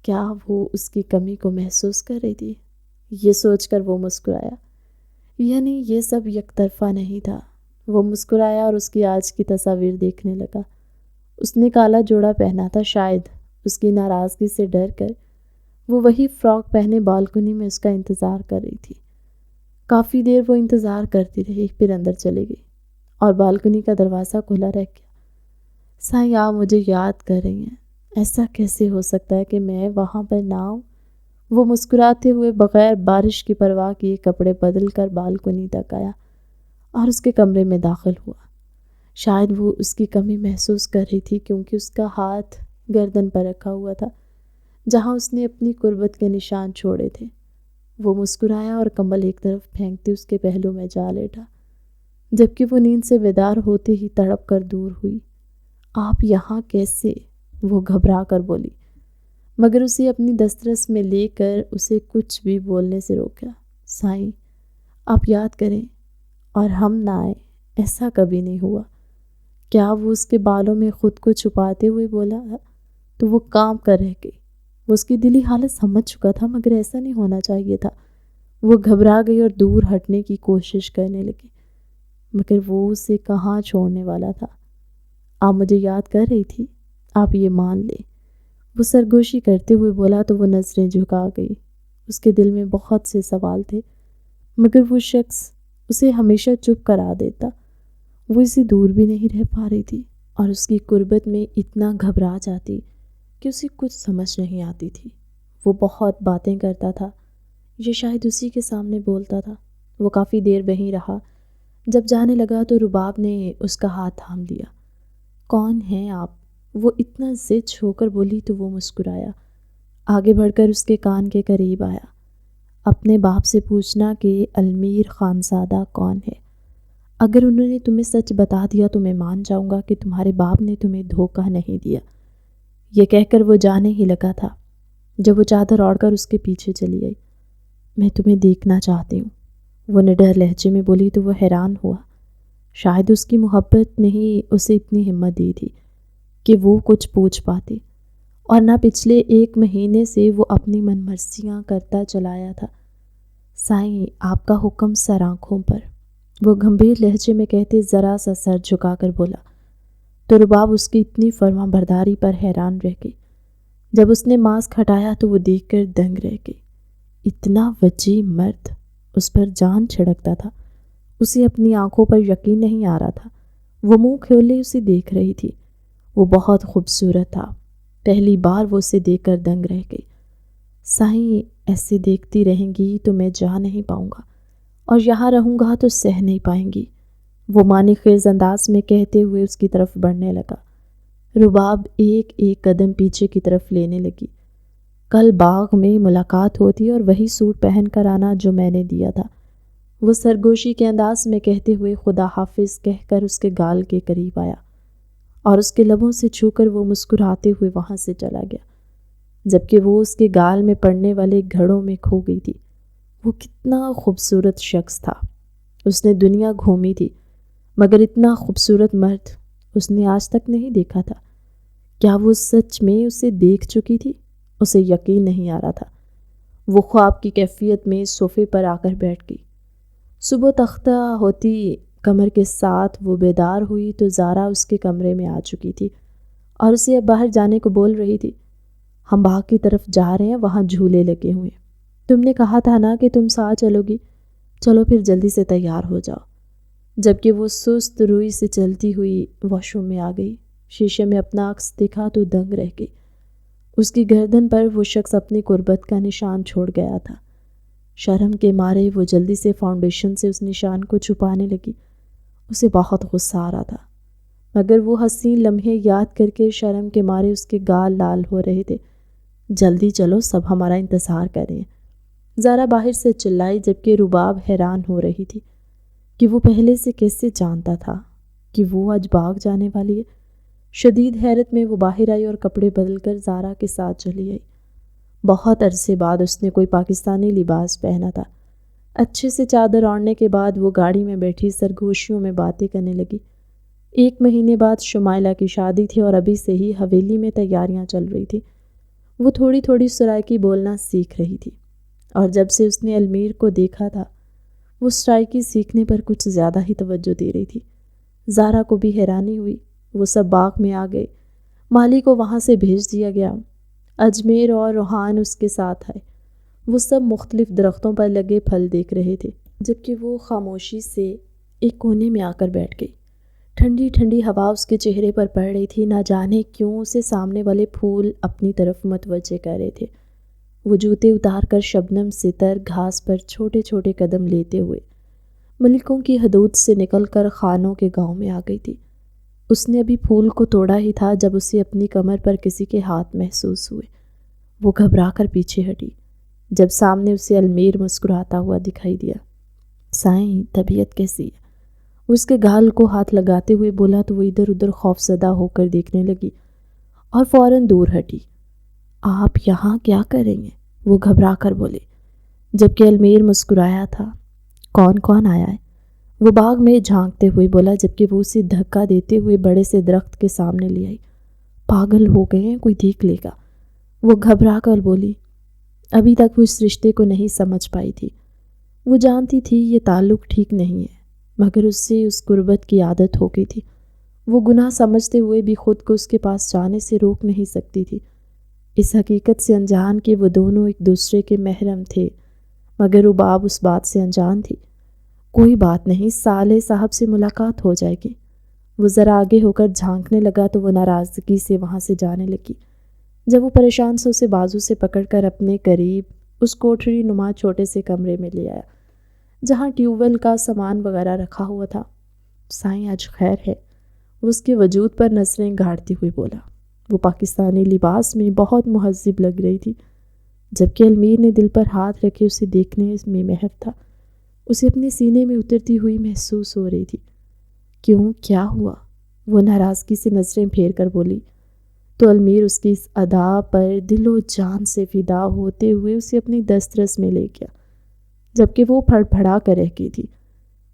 کیا وہ اس کی کمی کو محسوس کر رہی تھی؟ یہ سوچ کر وہ مسکرایا۔ یعنی یہ سب یک طرفہ نہیں تھا۔ وہ مسکرایا اور اس کی آج کی تصاویر دیکھنے لگا۔ اس نے کالا جوڑا پہنا تھا، شاید اس کی ناراضگی سے ڈر کر وہ وہی فراک پہنے بالکنی میں اس کا انتظار کر رہی تھی۔ کافی دیر وہ انتظار کرتی رہی، پھر اندر چلی گئی اور بالکنی کا دروازہ کھلا رہ گیا۔ سائیں آپ مجھے یاد کر رہی ہیں؟ ایسا کیسے ہو سکتا ہے کہ میں وہاں پر نہ آؤں؟ وہ مسکراتے ہوئے بغیر بارش کی پرواہ کیے کپڑے بدل کر بالکنی تک آیا اور اس کے کمرے میں داخل ہوا۔ شاید وہ اس کی کمی محسوس کر رہی تھی کیونکہ اس کا ہاتھ گردن پر رکھا ہوا تھا جہاں اس نے اپنی قربت کے نشان چھوڑے تھے۔ وہ مسکرایا اور کمبل ایک طرف پھینکتے اس کے پہلو میں جا لیٹا، جبکہ وہ نیند سے بیدار ہوتے ہی تڑپ کر دور ہوئی۔ آپ یہاں کیسے؟ وہ گھبرا کر بولی، مگر اسے اپنی دسترس میں لے کر اسے کچھ بھی بولنے سے روکا۔ سائیں آپ یاد کریں اور ہم نہ آئیں، ایسا کبھی نہیں ہوا۔ کیا وہ اس کے بالوں میں خود کو چھپاتے ہوئے بولا تو وہ کام کر رہ گئی۔ وہ اس کی دلی حالت سمجھ چکا تھا، مگر ایسا نہیں ہونا چاہیے تھا۔ وہ گھبرا گئی اور دور ہٹنے کی کوشش کرنے لگی، مگر وہ اسے کہاں چھوڑنے والا تھا۔ آپ مجھے یاد کر رہی تھی، آپ یہ مان لیں، وہ سرگوشی کرتے ہوئے بولا تو وہ نظریں جھکا گئی۔ اس کے دل میں بہت سے سوال تھے، مگر وہ شخص اسے ہمیشہ چپ کرا دیتا۔ وہ اسے دور بھی نہیں رہ پا رہی تھی اور اس کی قربت میں اتنا گھبرا جاتی کہ اسے کچھ سمجھ نہیں آتی تھی۔ وہ بہت باتیں کرتا تھا، یہ شاید اسی کے سامنے بولتا تھا۔ وہ کافی دیر وہیں رہا، جب جانے لگا تو رباب نے اس کا ہاتھ تھام لیا۔ کون ہیں آپ؟ وہ اتنا ضد ہو کر بولی تو وہ مسکرایا، آگے بڑھ کر اس کے کان کے قریب آیا۔ اپنے باپ سے پوچھنا کہ المیر خانزادہ کون ہے۔ اگر انہوں نے تمہیں سچ بتا دیا تو میں مان جاؤں گا کہ تمہارے باپ نے تمہیں دھوکہ نہیں دیا۔ یہ کہہ کر وہ جانے ہی لگا تھا جب وہ چادر اوڑھ کر اس کے پیچھے چلی آئی۔ میں تمہیں دیکھنا چاہتی ہوں، وہ نڈر لہجے میں بولی تو وہ حیران ہوا۔ شاید اس کی محبت نے ہی اسے اتنی ہمت دی تھی کہ وہ کچھ پوچھ پاتی، اور نہ پچھلے 1 مہینے سے وہ اپنی من مرضیاں کرتا چلایا تھا۔ سائیں آپ کا حکم سر آنکھوں پر، وہ گمبھیر لہجے میں کہتے ذرا سا سر جھکا کر بولا تو رباب اس کی اتنی فرما برداری پر حیران رہ گئی۔ جب اس نے ماسک ہٹایا تو وہ دیکھ کر دنگ رہ گئی۔ اتنا وجیح مرد، اس پر جان چھڑکتا تھا۔ اسے اپنی آنکھوں پر یقین نہیں آ رہا تھا۔ وہ منہ کھولے اسے دیکھ رہی تھی۔ وہ بہت خوبصورت تھا۔ پہلی بار وہ اسے دیکھ کر دنگ رہ گئی۔ سائیں ایسے دیکھتی رہیں گی تو میں جا نہیں پاؤں گا، اور یہاں رہوں گا تو سہ نہیں پائیں گی، وہ معنی خیز انداز میں کہتے ہوئے اس کی طرف بڑھنے لگا۔ رباب ایک ایک قدم پیچھے کی طرف لینے لگی۔ کل باغ میں ملاقات ہوتی اور وہی سوٹ پہن کر آنا جو میں نے دیا تھا، وہ سرگوشی کے انداز میں کہتے ہوئے خدا حافظ کہہ کر اس کے گال کے قریب آیا اور اس کے لبوں سے چھو کر وہ مسکراتے ہوئے وہاں سے چلا گیا، جبکہ وہ اس کے گال میں پڑنے والے گھڑوں میں کھو گئی تھی۔ وہ کتنا خوبصورت شخص تھا۔ اس نے دنیا گھومی تھی، مگر اتنا خوبصورت مرد اس نے آج تک نہیں دیکھا تھا۔ کیا وہ سچ میں اسے دیکھ چکی تھی؟ اسے یقین نہیں آ رہا تھا۔ وہ خواب کی کیفیت میں صوفے پر آ کر بیٹھ گئی۔ صبح تختہ ہوتی کمر کے ساتھ وہ بیدار ہوئی تو زارا اس کے کمرے میں آ چکی تھی اور اسے اب باہر جانے کو بول رہی تھی۔ ہم باغ کی طرف جا رہے ہیں، وہاں جھولے لگے ہوئے ہیں، تم نے کہا تھا نا کہ تم ساتھ چلو گی، چلو پھر جلدی سے تیار ہو جاؤ۔ جبکہ وہ سست روئی سے چلتی ہوئی واش روم میں آ گئی، شیشے میں اپنا عکس دیکھا تو دنگ رہ گئی۔ اس کی گردن پر وہ شخص اپنی قربت کا نشان چھوڑ گیا تھا۔ شرم کے مارے وہ جلدی سے فاؤنڈیشن سے اس نشان کو چھپانے لگی۔ اسے بہت غصہ آ رہا تھا، مگر وہ حسین لمحے یاد کر کے شرم کے مارے اس کے گال لال ہو رہے تھے۔ جلدی چلو، سب ہمارا انتظار کر رہے ہیں، زارا باہر سے چلائی، جبکہ رباب حیران ہو رہی تھی کہ وہ پہلے سے کیسے جانتا تھا کہ وہ آج باغ جانے والی ہے۔ شدید حیرت میں وہ باہر آئی اور کپڑے بدل کر زارا کے ساتھ چلی آئی۔ بہت عرصے بعد اس نے کوئی پاکستانی لباس پہنا تھا، اچھے سے چادر اوڑھنے کے بعد وہ گاڑی میں بیٹھی سرگوشیوں میں باتیں کرنے لگی۔ 1 مہینے بعد شمائلہ کی شادی تھی اور ابھی سے ہی حویلی میں تیاریاں چل رہی تھی۔ وہ تھوڑی تھوڑی سرائکی بولنا سیکھ رہی تھی، اور جب سے اس نے المیر کو دیکھا تھا وہ سرائکی سیکھنے پر کچھ زیادہ ہی توجہ دے رہی تھی۔ زارا کو بھی حیرانی ہوئی۔ وہ سب باغ میں آ گئے۔ مالی کو وہاں سے بھیج دیا گیا۔ اجمیر اور روحان اس کے ساتھ آئے۔ وہ سب مختلف درختوں پر لگے پھل دیکھ رہے تھے، جبکہ وہ خاموشی سے ایک کونے میں آ کر بیٹھ گئی۔ ٹھنڈی ٹھنڈی ہوا اس کے چہرے پر پڑ رہی تھی۔ نہ جانے کیوں اسے سامنے والے پھول اپنی طرف متوجہ کر رہے تھے۔ وہ جوتے اتار کر شبنم سے تر گھاس پر چھوٹے چھوٹے قدم لیتے ہوئے ملکوں کی حدود سے نکل کر خانوں کے گاؤں میں آ گئی تھی۔ اس نے ابھی پھول کو توڑا ہی تھا جب اسے اپنی کمر پر کسی کے ہاتھ محسوس ہوئے۔ وہ گھبرا کر پیچھے ہٹی جب سامنے اسے المیر مسکراتا ہوا دکھائی دیا۔ سائیں، طبیعت کیسی ہے؟ وہ اس کے گال کو ہاتھ لگاتے ہوئے بولا تو وہ ادھر ادھر خوف زدہ ہو کر دیکھنے لگی اور فوراً دور ہٹی۔ آپ یہاں کیا کریں گے؟ وہ گھبرا کر بولے، جبکہ المیر مسکرایا تھا۔ کون کون آیا ہے؟ وہ باغ میں جھانکتے ہوئے بولا، جبکہ وہ اسے دھکا دیتے ہوئے بڑے سے درخت کے سامنے لے آئی۔ پاگل ہو گئے ہیں، کوئی دیکھ لے گا۔ وہ گھبرا کر بولی۔ ابھی تک وہ اس رشتے کو نہیں سمجھ پائی تھی۔ وہ جانتی تھی یہ تعلق ٹھیک نہیں ہے، مگر اس سے اس قربت کی عادت ہو گئی تھی۔ وہ گناہ سمجھتے ہوئے بھی خود کو اس کے پاس جانے سے روک نہیں سکتی تھی، اس حقیقت سے انجان کہ وہ دونوں ایک دوسرے کے محرم تھے، مگر رباب اس بات سے انجان تھی۔ کوئی بات نہیں، صالح صاحب سے ملاقات ہو جائے گی۔ وہ ذرا آگے ہو کر جھانکنے لگا تو وہ ناراضگی سے وہاں سے جانے لگی۔ جب وہ پریشان سے اسے بازو سے پکڑ کر اپنے قریب اس کوٹھری نما چھوٹے سے کمرے میں لے آیا جہاں ٹیوب ویل کا سامان وغیرہ رکھا ہوا تھا۔ سائیں، آج خیر ہے؟ وہ اس کے وجود پر نظریں گاڑتے ہوئے بولا۔ وہ پاکستانی لباس میں بہت مہذب لگ رہی تھی، جبکہ المیر نے دل پر ہاتھ رکھے اسے دیکھنے میں محو تھا۔ اسے اپنے سینے میں اترتی ہوئی محسوس ہو رہی تھی۔ کیوں، کیا ہوا؟ وہ ناراضگی سے نظریں پھیر کر بولی تو المیر اس کی اس ادا پر دل و جان سے فدا ہوتے ہوئے اسے اپنی دسترس میں لے گیا، جبکہ وہ پھڑ پھڑا کر رہ گئی تھی۔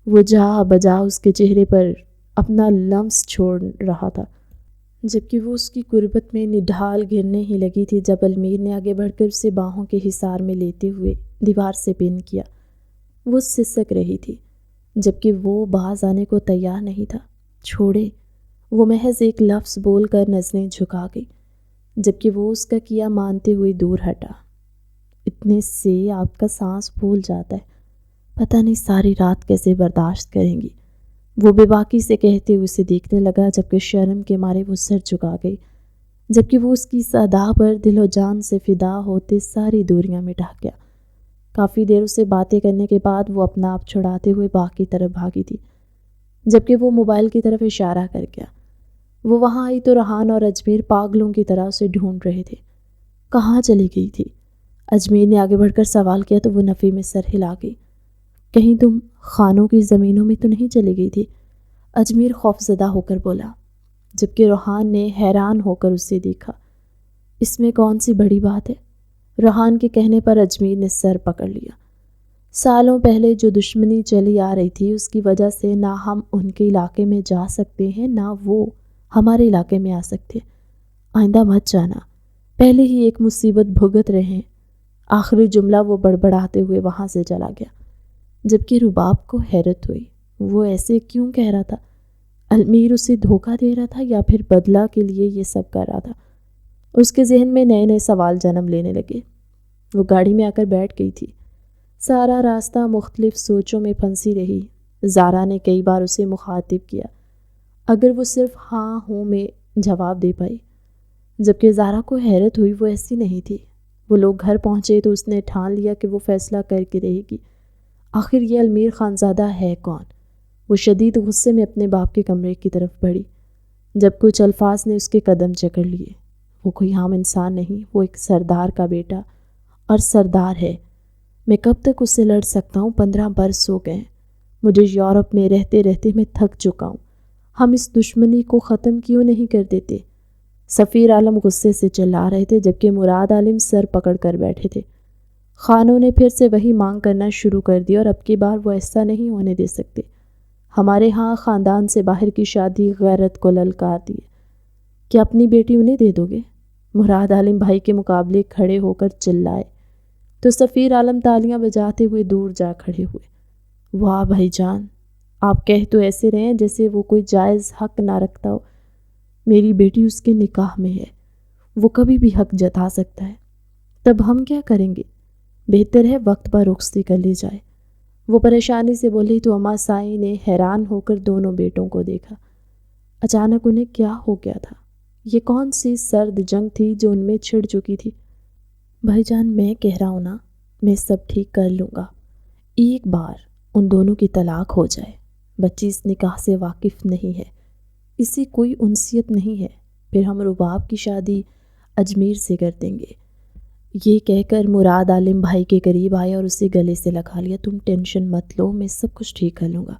وہ جا بجا اس کے چہرے پر اپنا لمس چھوڑ رہا تھا، جبکہ وہ اس کی قربت میں نڈھال گرنے ہی لگی تھی جب المیر نے آگے بڑھ کر اسے باہوں کے حصار میں لیتے ہوئے دیوار سے پن کیا۔ وہ سسک رہی تھی، جبکہ وہ باز آنے کو تیار نہیں تھا۔ چھوڑے، وہ محض ایک لفظ بول کر نظریں جھکا گئی، جبکہ وہ اس کا کیا مانتے ہوئے دور ہٹا۔ اتنے سے آپ کا سانس پھول جاتا ہے، پتہ نہیں ساری رات کیسے برداشت کریں گی، وہ بے باکی سے کہتے ہوئے اسے دیکھنے لگا، جبکہ شرم کے مارے وہ سر جھکا گئی، جبکہ وہ اس کی صدا پر دل و جان سے فدا ہوتے ساری دوریاں مٹا گیا۔ کافی دیر اسے باتیں کرنے کے بعد وہ اپنا آپ چھڑاتے ہوئے باغ کی طرف بھاگی تھی، جبکہ وہ موبائل کی طرف اشارہ کر گیا۔ وہ وہاں آئی تو ریحان اور اجمیر پاگلوں کی طرح اسے ڈھونڈ رہے تھے۔ کہاں چلی گئی تھی؟ اجمیر نے آگے بڑھ کر سوال کیا تو وہ نفی میں سر ہلا گئی۔ کہیں تم خانوں کی زمینوں میں تو نہیں چلی گئی تھی؟ اجمیر خوفزدہ ہو کر بولا، جبکہ ریحان نے حیران ہو کر اسے دیکھا۔ اس میں کون سی بڑی بات ہے؟ ریحان کے کہنے پر اجمیر نے سر پکڑ لیا۔ سالوں پہلے جو دشمنی چلی آ رہی تھی اس کی وجہ سے نہ ہم ان کے علاقے میں جا سکتے ہیں نہ وہ ہمارے علاقے میں آ سکتے۔ آئندہ مت جانا، پہلے ہی ایک مصیبت بھگت رہے ہیں۔ آخری جملہ وہ بڑبڑاتے ہوئے وہاں سے چلا گیا، جبکہ رباب کو حیرت ہوئی۔ وہ ایسے کیوں کہہ رہا تھا؟ المیر اسے دھوکہ دے رہا تھا یا پھر بدلہ کے لیے یہ سب کر رہا تھا؟ اس کے ذہن میں نئے نئے سوال جنم لینے لگے۔ وہ گاڑی میں آ کر بیٹھ گئی تھی۔ سارا راستہ مختلف سوچوں میں پھنسی رہی۔ زارا نے کئی بار اسے مخاطب کیا، اگر وہ صرف ہاں ہوں میں جواب دے پائی، جبکہ زارا کو حیرت ہوئی وہ ایسی نہیں تھی۔ وہ لوگ گھر پہنچے تو اس نے ٹھان لیا کہ وہ فیصلہ کر کے رہے گی۔ آخر یہ المیر خانزادہ ہے کون؟ وہ شدید غصے میں اپنے باپ کے کمرے کی طرف بڑھی، جب کچھ الفاظ نے اس کے قدم جکڑ لیے۔ وہ کوئی عام انسان نہیں، وہ ایک سردار کا بیٹا اور سردار ہے۔ میں کب تک اس سے لڑ سکتا ہوں؟ 15 برس ہو گئے۔ مجھے یورپ میں رہتے رہتے میں تھک چکا ہوں۔ ہم اس دشمنی کو ختم کیوں نہیں کر دیتے؟ سفیر عالم غصے سے چلا رہے تھے، جبکہ مراد عالم سر پکڑ کر بیٹھے تھے۔ خانوں نے پھر سے وہی مانگ کرنا شروع کر دی اور اب کی بار وہ ایسا نہیں ہونے دے سکتے۔ ہمارے ہاں خاندان سے باہر کی شادی غیرت کو للکار دی ہے۔ کیا اپنی بیٹی انہیں دے دو گے؟ مراد عالم بھائی کے مقابلے کھڑے ہو کر چلائے تو سفیر عالم تالیاں بجاتے ہوئے دور جا کھڑے ہوئے۔ واہ بھائی جان، آپ کہہ تو ایسے رہے ہیں جیسے وہ کوئی جائز حق نہ رکھتا ہو۔ میری بیٹی اس کے نکاح میں ہے، وہ کبھی بھی حق جتا سکتا ہے۔ تب ہم کیا کریں گے؟ بہتر ہے وقت پر رخصتی کر لی جائے۔ وہ پریشانی سے بولی تو اما سائی نے حیران ہو کر دونوں بیٹوں کو دیکھا۔ اچانک انہیں کیا ہو گیا تھا؟ یہ کون سی سرد جنگ تھی جو ان میں چھڑ چکی تھی؟ بھائی جان، میں کہہ رہا ہوں نا، میں سب ٹھیک کر لوں گا۔ ایک بار ان دونوں کی طلاق ہو جائے، بچی اس نکاح سے واقف نہیں ہے، اس سے کوئی انسیت نہیں ہے، پھر ہم رباب کی شادی اجمیر سے کر دیں گے۔ یہ کہہ کر مراد عالم بھائی کے قریب آیا اور اسے گلے سے لگا لیا۔ تم ٹینشن مت لو، میں سب کچھ ٹھیک کر لوں گا۔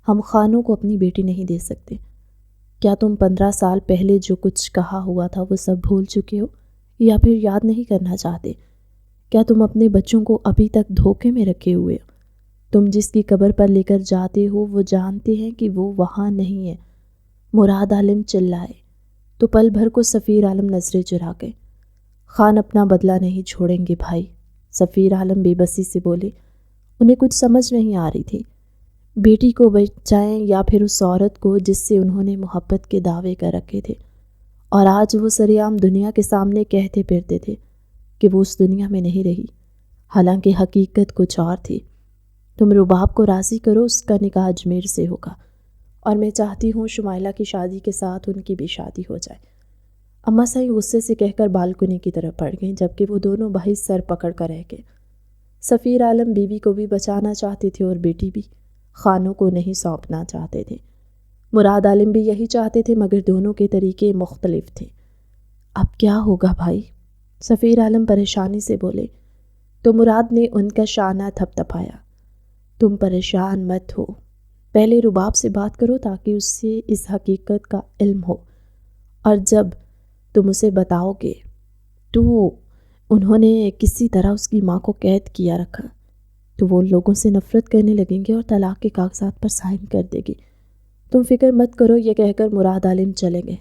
ہم خانوں کو اپنی بیٹی نہیں دے سکتے۔ کیا تم 15 سال پہلے جو کچھ کہا ہوا تھا وہ سب بھول چکے ہو یا پھر یاد نہیں کرنا چاہتے؟ کیا تم اپنے بچوں کو ابھی تک دھوکے میں رکھے ہوئے ہو؟ تم جس کی قبر پر لے کر جاتے ہو وہ جانتے ہیں کہ وہ وہاں نہیں ہے۔ مراد عالم چلائے تو پل بھر کو سفیر عالم نظریں چرا گئے۔ خان اپنا بدلہ نہیں چھوڑیں گے بھائی، سفیر عالم بے بسی سے بولے۔ انہیں کچھ سمجھ نہیں آ رہی تھی، بیٹی کو بچائیں یا پھر اس عورت کو جس سے انہوں نے محبت کے دعوے کر رکھے تھے، اور آج وہ سرعام دنیا کے سامنے کہتے پھرتے تھے کہ وہ اس دنیا میں نہیں رہی، حالانکہ حقیقت کچھ اور تھی۔ تم رباب کو راضی کرو، اس کا نکاح اجمیر سے ہوگا، اور میں چاہتی ہوں شمائلہ کی شادی کے ساتھ ان کی بھی شادی ہو جائے۔ اماں سائی غصے سے کہہ کر بالکنی کی طرف بڑھ گئیں، جبکہ وہ دونوں بھائی سر پکڑ کر رہ گئے۔ سفیر عالم بیوی کو بھی بچانا چاہتے تھے اور بیٹی بھی، خانوں کو نہیں سونپنا چاہتے تھے۔ مراد عالم بھی یہی چاہتے تھے، مگر دونوں کے طریقے مختلف تھے۔ اب کیا ہوگا بھائی؟ سفیر عالم پریشانی سے بولے تو مراد نے ان کا شانہ تھپ تھپایا۔ تم پریشان مت ہو، پہلے رباب سے بات کرو تاکہ اس سے اس حقیقت کا علم ہو، اور جب تم اسے بتاؤ گے تو انہوں نے کسی طرح اس کی ماں کو قید کیا رکھا تو وہ لوگوں سے نفرت کرنے لگیں گے اور طلاق کے کاغذات پر سائن کر دے گی۔ تم فکر مت کرو، یہ کہہ کر مراد عالم چلے گئے،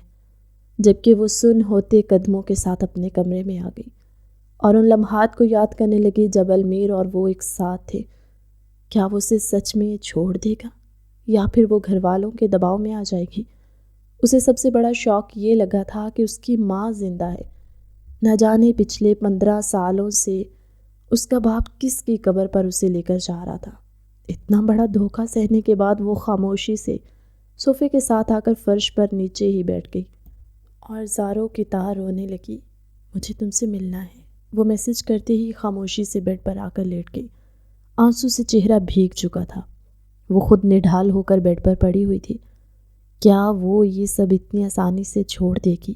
جبکہ وہ سن ہوتے قدموں کے ساتھ اپنے کمرے میں آ گئی اور ان لمحات کو یاد کرنے لگی جب المیر اور وہ ایک ساتھ تھے۔ کیا وہ اسے سچ میں چھوڑ دے گا یا پھر وہ گھر والوں کے دباؤ میں آ جائے گی؟ اسے سب سے بڑا شوق یہ لگا تھا کہ اس کی ماں زندہ ہے۔ نہ جانے پچھلے 15 سالوں سے اس کا باپ کس کی قبر پر اسے لے کر جا رہا تھا۔ اتنا بڑا دھوکہ سہنے کے بعد وہ خاموشی سے صوفے کے ساتھ آ کر فرش پر نیچے ہی بیٹھ گئی اور زاروں کی طرح رونے لگی۔ مجھے تم سے ملنا ہے، وہ میسج کرتے ہی خاموشی سے بیڈ پر آ کر لیٹ گئی۔ آنسو سے چہرہ بھیگ چکا تھا، وہ خود نڈھال ہو کر بیڈ پر پڑی ہوئی تھی۔ کیا وہ یہ سب اتنی آسانی سے چھوڑ دے گی،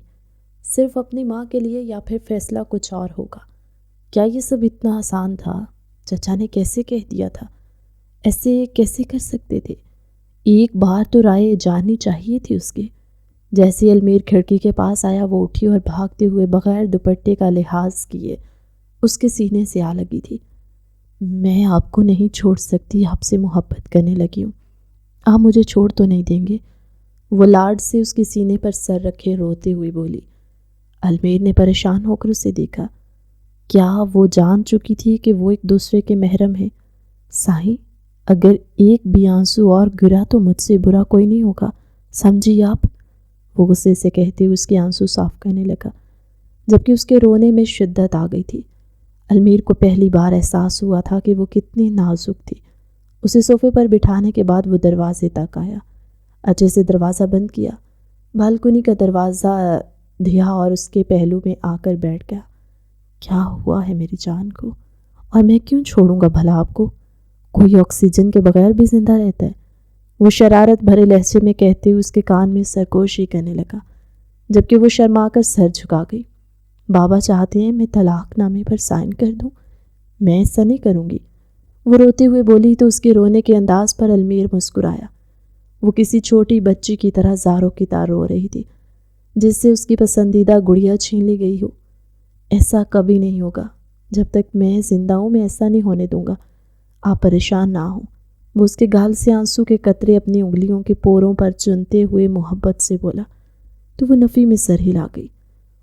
صرف اپنی ماں کے لیے، یا پھر فیصلہ کچھ اور ہوگا؟ کیا یہ سب اتنا آسان تھا؟ چچا نے کیسے کہہ دیا تھا؟ ایسے کیسے کر سکتے تھے؟ ایک بار تو رائے جانی چاہیے تھی اس کے۔ جیسے المیر کھڑکی کے پاس آیا وہ اٹھی اور بھاگتے ہوئے بغیر دوپٹے کا لحاظ کیے اس کے سینے سے آ لگی تھی۔ میں آپ کو نہیں چھوڑ سکتی، آپ سے محبت کرنے لگی ہوں، آپ مجھے چھوڑ تو نہیں دیں گے؟ وہ لاڈ سے اس کے سینے پر سر رکھے روتے ہوئے بولی۔ المیر نے پریشان ہو کر اسے دیکھا۔ کیا وہ جان چکی تھی کہ وہ ایک دوسرے کے محرم ہیں؟ سائیں، اگر ایک بھی آنسو اور گرا تو مجھ سے برا کوئی نہیں ہوگا، سمجھی آپ؟ وہ غصے سے کہتے ہوئے اس کے آنسو صاف کرنے لگا، جبکہ اس کے رونے میں شدت آ گئی تھی۔ المیر کو پہلی بار احساس ہوا تھا کہ وہ کتنی نازک تھی۔ اسے صوفے پر بٹھانے کے بعد وہ دروازے تک آیا، اچھے سے دروازہ بند کیا، بالکنی کا دروازہ دھیا اور اس کے پہلو میں آ کر بیٹھ گیا۔ کیا ہوا ہے میری جان کو، اور میں کیوں چھوڑوں گا بھلا آپ کو؟ کوئی آکسیجن کے بغیر بھی زندہ رہتا ہے، وہ شرارت بھرے لہجے میں کہتے ہوئے اس کے کان میں سرگوشی کرنے لگا، جبکہ وہ شرما کر سر جھکا گئی۔ بابا چاہتے ہیں میں طلاق نامے پر سائن کر دوں، میں ایسا نہیں کروں گی، وہ روتے ہوئے بولی تو اس کے رونے کے انداز پر المیر مسکرایا۔ وہ کسی چھوٹی بچی کی طرح زاروں کی طرح رو رہی تھی جس سے اس کی پسندیدہ گڑیا چھین لی گئی ہو۔ ایسا کبھی نہیں ہوگا، جب تک میں زندہ ہوں میں ایسا نہیں ہونے دوں گا، آپ پریشان نہ ہوں۔ وہ اس کے گال سے آنسو کے قطرے اپنی انگلیوں کے پوروں پر چنتے ہوئے محبت سے بولا۔ تو وہ نفی میں سر ہلا گئی۔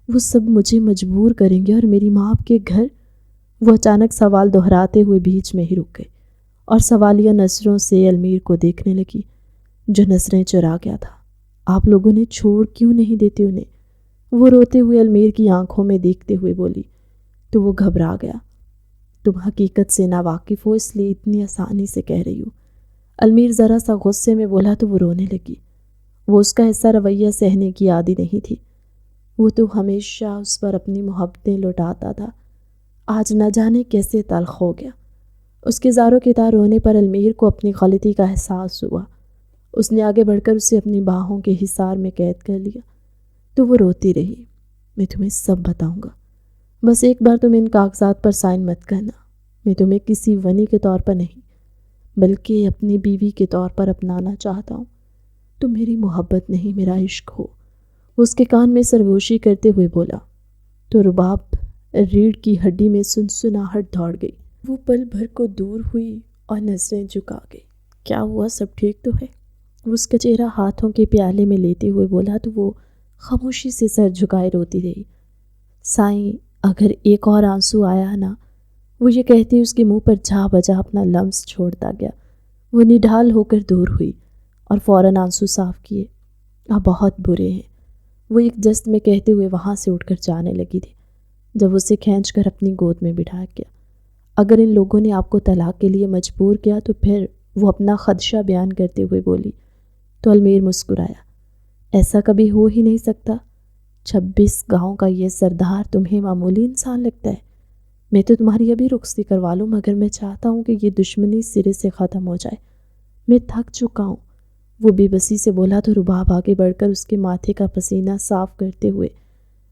وہ سب مجھے مجبور کریں گے اور میری ماں آپ کے گھر؟ وہ اچانک سوال دہراتے ہوئے بیچ میں ہی رک گئی اور سوالیہ نظروں سے علمیر کو دیکھنے لگی جو نظریں چرا گیا تھا۔ آپ لوگوں نے چھوڑ کیوں نہیں دیتے انہیں؟ وہ روتے ہوئے علمیر کی آنکھوں میں دیکھتے ہوئے بولی۔ تو وہ گھبرا گیا۔ تم حقیقت سے ناواقف ہو اس لیے اتنی آسانی سے کہہ رہی ہو، علمیر ذرا سا غصے میں بولا تو وہ رونے لگی۔ وہ اس کا ایسا رویہ سہنے کی عادی نہیں تھی، وہ تو ہمیشہ اس پر اپنی محبتیں لوٹاتا تھا، آج نہ جانے کیسے تلخ ہو گیا۔ اس کے زاروں کے تار رونے پر علمیر کو اپنی غلطی کا احساس ہوا۔ اس نے آگے بڑھ کر اسے اپنی باہوں کے حصار میں قید کر لیا۔ تو وہ روتی رہی۔ میں تمہیں سب بتاؤں گا، بس ایک بار تم ان کاغذات پر سائن مت کرنا۔ میں تمہیں کسی ونی کے طور پر نہیں بلکہ اپنی بیوی کے طور پر اپنانا چاہتا ہوں۔ تم میری محبت نہیں میرا عشق ہو۔ وہ اس کے کان میں سرگوشی کرتے ہوئے بولا۔ تو رباب ریڑھ کی ہڈی میں سنسناہٹ دوڑ گئی۔ وہ پل بھر کو دور ہوئی اور نظریں جھکا گئی۔ کیا ہوا، سب ٹھیک تو ہے؟ وہ اس کا چہرہ ہاتھوں کے پیالے میں لیتے ہوئے بولا تو وہ خاموشی سے سر جھکائے روتی رہی۔ سائیں اگر ایک اور آنسو آیا نا، وہ یہ کہتے اس کے منہ پر جا بجا اپنا لمس چھوڑتا گیا۔ وہ نڈھال ہو کر دور ہوئی اور فوراً آنسو صاف کیے۔ آپ بہت برے ہیں، وہ ایک جست میں کہتے ہوئے وہاں سے اٹھ کر جانے لگی تھی جب اسے کھینچ کر اپنی گود میں بٹھا گیا۔ اگر ان لوگوں نے آپ کو طلاق کے لیے مجبور کیا تو پھر، وہ اپنا خدشہ بیان کرتے ہوئے بولی۔ تو علمیر مسکرایا۔ ایسا کبھی ہو ہی نہیں سکتا۔ 26 گاؤں کا یہ سردار تمہیں معمولی انسان لگتا ہے؟ میں تو تمہاری ابھی رخصتی کروا لوں، مگر میں چاہتا ہوں کہ یہ دشمنی سرے سے ختم ہو جائے۔ میں تھک چکا ہوں، وہ بے بسی سے بولا تو رباب آگے بڑھ کر اس کے ماتھے کا پسینہ صاف کرتے ہوئے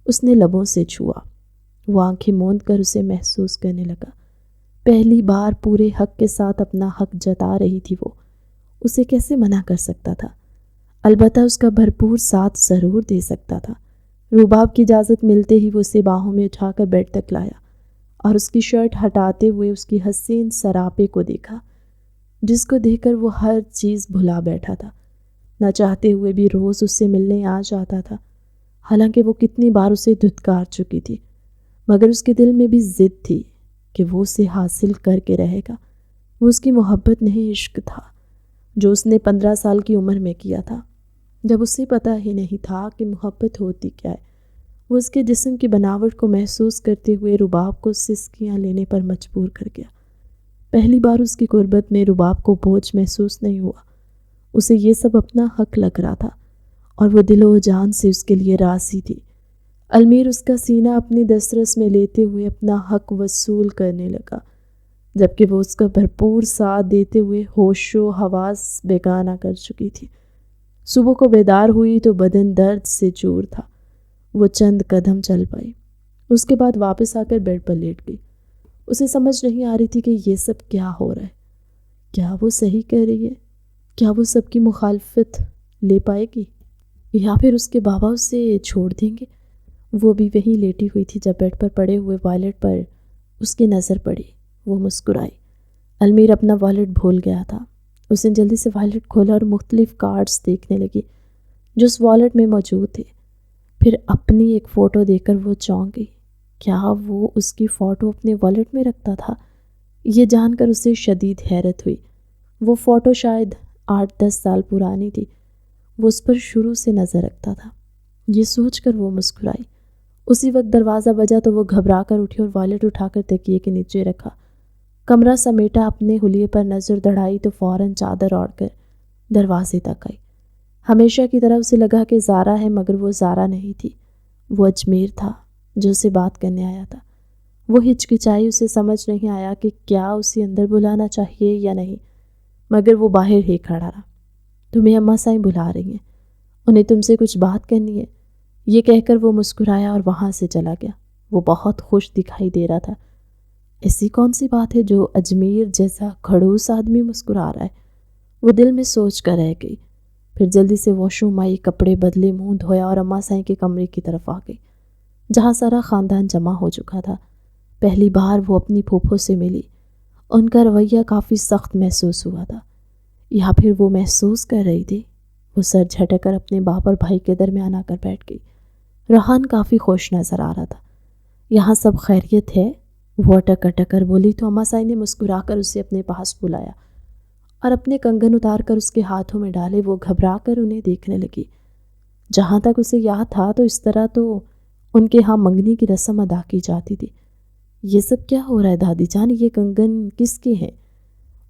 اس نے لبوں سے چھوا۔ وہ آنکھیں موند کر اسے محسوس کرنے لگا۔ پہلی بار پورے حق کے ساتھ اپنا حق جتا رہی تھی وہ، اسے کیسے منع کر سکتا تھا؟ البتہ اس کا بھرپور ساتھ ضرور دے سکتا تھا۔ رباب کی اجازت ملتے ہی وہ اسے باہوں میں اٹھا کر بیڈ تک لایا اور اس کی شرٹ ہٹاتے ہوئے اس کی حسین سراپے کو دیکھا، جس کو دیکھ کر وہ ہر چیز بھلا بیٹھا تھا۔ نہ چاہتے ہوئے بھی روز اس سے ملنے آ جاتا تھا، حالانکہ وہ کتنی بار اسے دھتکار چکی تھی، مگر اس کے دل میں بھی ضد تھی کہ وہ اسے حاصل کر کے رہے گا۔ وہ اس کی محبت نہیں، عشق تھا، جو اس نے 15 سال کی عمر میں کیا تھا، جب اسے پتہ ہی نہیں تھا کہ محبت ہوتی کیا ہے۔ وہ اس کے جسم کی بناوٹ کو محسوس کرتے ہوئے رباب کو سسکیاں لینے پر مجبور کر گیا۔ پہلی بار اس کی قربت میں رباب کو بوجھ محسوس نہیں ہوا، اسے یہ سب اپنا حق لگ رہا تھا اور وہ دل و جان سے اس کے لیے راضی تھی۔ علمیر اس کا سینہ اپنی دسترس میں لیتے ہوئے اپنا حق وصول کرنے لگا، جبکہ وہ اس کا بھرپور ساتھ دیتے ہوئے ہوش و حواس بیگانہ کر چکی تھی۔ صبح کو بیدار ہوئی تو بدن درد سے چور تھا۔ وہ چند قدم چل پائی، اس کے بعد واپس آ کر بیڈ پر لیٹ گئی۔ اسے سمجھ نہیں آ رہی تھی کہ یہ سب کیا ہو رہا ہے۔ کیا وہ صحیح کہہ رہی ہے؟ کیا وہ سب کی مخالفت لے پائے گی یا پھر اس کے بابا اسے چھوڑ دیں گے؟ وہ بھی وہیں لیٹی ہوئی تھی جب بیڈ پر پڑے ہوئے والٹ پر اس کی نظر پڑی۔ وہ مسکرائی۔ علمیر اپنا والٹ بھول گیا تھا۔ اس نے جلدی سے والٹ کھولا اور مختلف کارڈز دیکھنے لگی جو اس والٹ میں موجود تھے۔ پھر اپنی ایک فوٹو دیکھ کر وہ چونک گئی۔ کیا وہ اس کی فوٹو اپنے والٹ میں رکھتا تھا؟ یہ جان کر اسے شدید حیرت ہوئی۔ وہ فوٹو شاید 8-10 سال پرانی تھی۔ وہ اس پر شروع سے نظر رکھتا تھا۔ یہ سوچ کر وہ مسکرائی۔ اسی وقت دروازہ بجا تو وہ گھبرا کر اٹھی اور والٹ اٹھا کر تکیے کے نیچے رکھا۔ کمرہ سمیٹا، اپنے حلیے پر نظر دڑائی تو فوراً چادر اوڑھ کر دروازے تک آئی۔ ہمیشہ کی طرح اسے لگا کہ زارا ہے، مگر وہ زارا نہیں تھی، وہ اجمیر تھا جو اسے بات کرنے آیا تھا۔ وہ ہچکچائی، اسے سمجھ نہیں آیا کہ کیا اسے اندر بلانا چاہیے یا نہیں، مگر وہ باہر ہی کھڑا رہا۔ تمہیں اماں سائیں بلا رہی ہیں، انہیں تم سے کچھ بات کرنی ہے، یہ کہہ کر وہ مسکرایا اور وہاں سے چلا گیا۔ وہ بہت خوش دکھائی دے رہا تھا۔ ایسی کون سی بات ہے جو اجمیر جیسا کھڑوس آدمی مسکرا رہا ہے؟ وہ دل میں سوچ کر رہ گئی۔ پھر جلدی سے واش روم آئی، کپڑے بدلے، منہ دھویا اور اماں سائیں کے کمرے کی طرف آ گئی، جہاں سارا خاندان جمع ہو چکا تھا۔ پہلی بار وہ اپنی پھوپھو سے ملی، ان کا رویہ کافی سخت محسوس ہوا تھا، یا پھر وہ محسوس کر رہی تھی۔ وہ سر جھٹک کر اپنے باپ اور بھائی کے درمیان آ کر بیٹھ گئی۔ ریحان کافی خوش نظر آ رہا تھا۔ یہاں سب خیریت ہے؟ وہ اٹک اٹک کر بولی تو اما سائی نے مسکرا کر اسے اپنے پاس بلایا اور اپنے کنگن اتار کر اس کے ہاتھوں میں ڈالے وہ گھبرا کر انہیں دیکھنے لگی۔ جہاں تک اسے یاد تھا تو اس طرح تو ان کے ہاں منگنی کی رسم ادا کی جاتی تھی۔ یہ سب کیا ہو رہا ہے دادی جان؟ یہ کنگن کس کے ہیں؟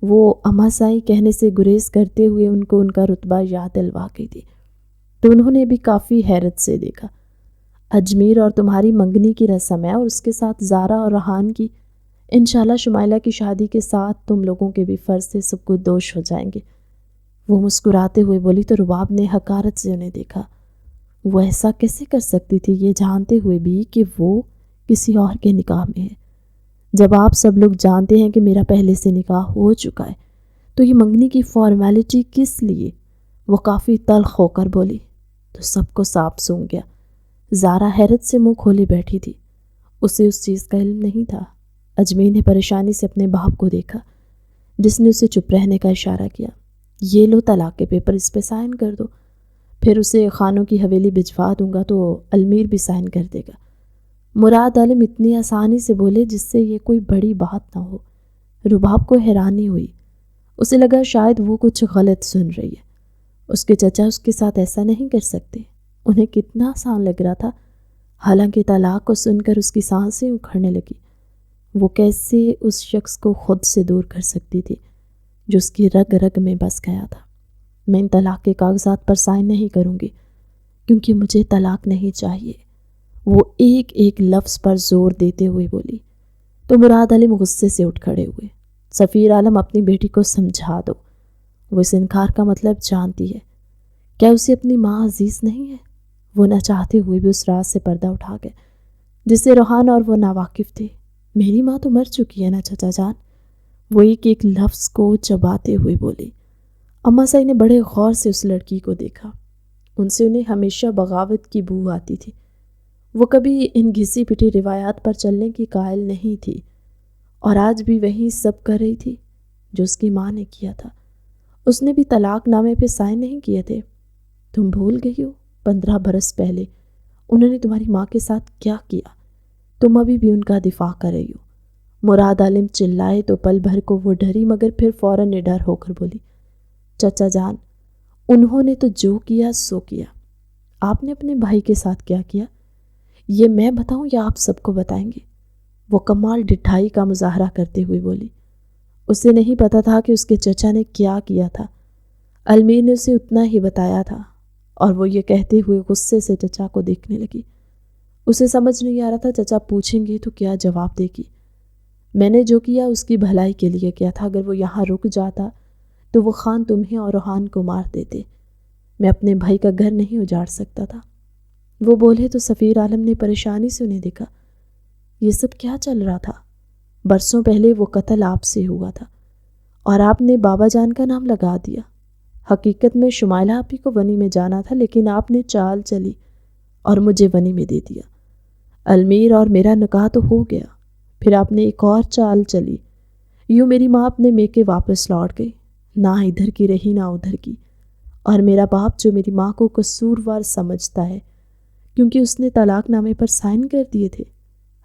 وہ اما سائی کہنے سے گریز کرتے ہوئے ان کو ان کا رتبہ یاد دلوا گئی تھی، تو انہوں نے بھی کافی حیرت سے دیکھا۔ اجمیر اور تمہاری منگنی کی رسم ہے، اور اس کے ساتھ زارا اور ریحان کی۔ انشاءاللہ شمائلہ کی شادی کے ساتھ تم لوگوں کے بھی فرض سے سب کچھ دوش ہو جائیں گے۔ وہ مسکراتے ہوئے بولی تو رباب نے حقارت سے انہیں دیکھا۔ وہ ایسا کیسے کر سکتی تھی یہ جانتے ہوئے بھی کہ وہ کسی اور کے نکاح میں ہے؟ جب آپ سب لوگ جانتے ہیں کہ میرا پہلے سے نکاح ہو چکا ہے تو یہ منگنی کی فارمیلٹی کس لیے؟ وہ کافی تلخ ہو کر بولی تو سب کو سانپ سونگھ گیا۔ زارا حیرت سے منہ کھولے بیٹھی تھی، اسے اس چیز کا علم نہیں تھا۔ اجمیر نے پریشانی سے اپنے باپ کو دیکھا، جس نے اسے چپ رہنے کا اشارہ کیا۔ یہ لو طلاق کے پیپر، اس پہ سائن کر دو، پھر اسے خانوں کی حویلی بھجوا دوں گا تو المیر بھی سائن کر دے گا۔ مراد عالم اتنی آسانی سے بولے جس سے یہ کوئی بڑی بات نہ ہو۔ رباب کو حیرانی ہوئی، اسے لگا شاید وہ کچھ غلط سن رہی ہے۔ اس کے چچا اس کے ساتھ ایسا نہیں کر سکتے، انہیں کتنا آسان لگ رہا تھا، حالانکہ طلاق کو سن کر اس کی سانسیں اکھڑنے لگی۔ وہ کیسے اس شخص کو خود سے دور کر سکتی تھی جو اس کی رگ رگ میں بس گیا تھا؟ میں ان طلاق کے کاغذات پر سائن نہیں کروں گی کیونکہ مجھے طلاق نہیں چاہیے، وہ ایک ایک لفظ پر زور دیتے ہوئے بولی۔ تو مراد عالم غصے سے اٹھ کھڑے ہوئے۔ سفیر عالم اپنی بیٹی کو سمجھا دو، وہ اس انکار کا مطلب جانتی ہے، کیا اسے اپنی ماں عزیز نہیں ہے؟ وہ نہ چاہتے ہوئے بھی اس راز سے پردہ اٹھا گئے جس سے ریحان اور وہ ناواقف تھے۔ میری ماں تو مر چکی ہے نا چچا جان، وہ ایک ایک لفظ کو چباتے ہوئے بولی۔ اما سائی نے بڑے غور سے اس لڑکی کو دیکھا، ان سے انہیں ہمیشہ بغاوت کی بو آتی تھی۔ وہ کبھی ان گھسی پٹی روایات پر چلنے کی قائل نہیں تھی، اور آج بھی وہی سب کر رہی تھی جو اس کی ماں نے کیا تھا۔ اس نے بھی طلاق نامے پہ سائن نہیں کیے تھے۔ تم بھول گئی ہو 15 برس پہلے انہوں نے تمہاری ماں کے ساتھ کیا کیا؟ تم ابھی بھی ان کا دفاع کر رہی ہو۔ مراد عالم چلائے تو پل بھر کو وہ ڈری، مگر پھر فوراً نڈر ہو کر بولی، چچا جان انہوں نے تو جو کیا سو کیا، آپ نے اپنے بھائی کے ساتھ کیا کیا یہ میں بتاؤں یا آپ سب کو بتائیں گے؟ وہ کمال ڈٹھائی کا مظاہرہ کرتے ہوئے بولی۔ اسے نہیں پتا تھا کہ اس کے چچا نے کیا کیا تھا، المیر نے اسے اتنا ہی بتایا تھا، اور وہ یہ کہتے ہوئے غصے سے چچا کو دیکھنے لگی۔ اسے سمجھ نہیں آ رہا تھا چچا پوچھیں گے تو کیا جواب دے گی۔ میں نے جو کیا اس کی بھلائی کے لیے کیا تھا، اگر وہ یہاں رک جاتا تو وہ خان تمہیں اور ریحان کو مار دیتے، میں اپنے بھائی کا گھر نہیں اجاڑ سکتا تھا۔ وہ بولے تو سفیر عالم نے پریشانی سے انہیں دیکھا۔ یہ سب کیا چل رہا تھا؟ برسوں پہلے وہ قتل آپ سے ہوا تھا اور آپ نے بابا جان کا نام لگا دیا۔ حقیقت میں شمائلہ آپی کو ونی میں جانا تھا، لیکن آپ نے چال چلی اور مجھے ونی میں دے دیا۔ المیر اور میرا نکاح تو ہو گیا، پھر آپ نے ایک اور چال چلی، یوں میری ماں اپنے میکے واپس لوٹ گئی، نہ ادھر کی رہی نہ ادھر کی، اور میرا باپ جو میری ماں کو قصوروار سمجھتا ہے کیونکہ اس نے طلاق نامے پر سائن کر دیے تھے،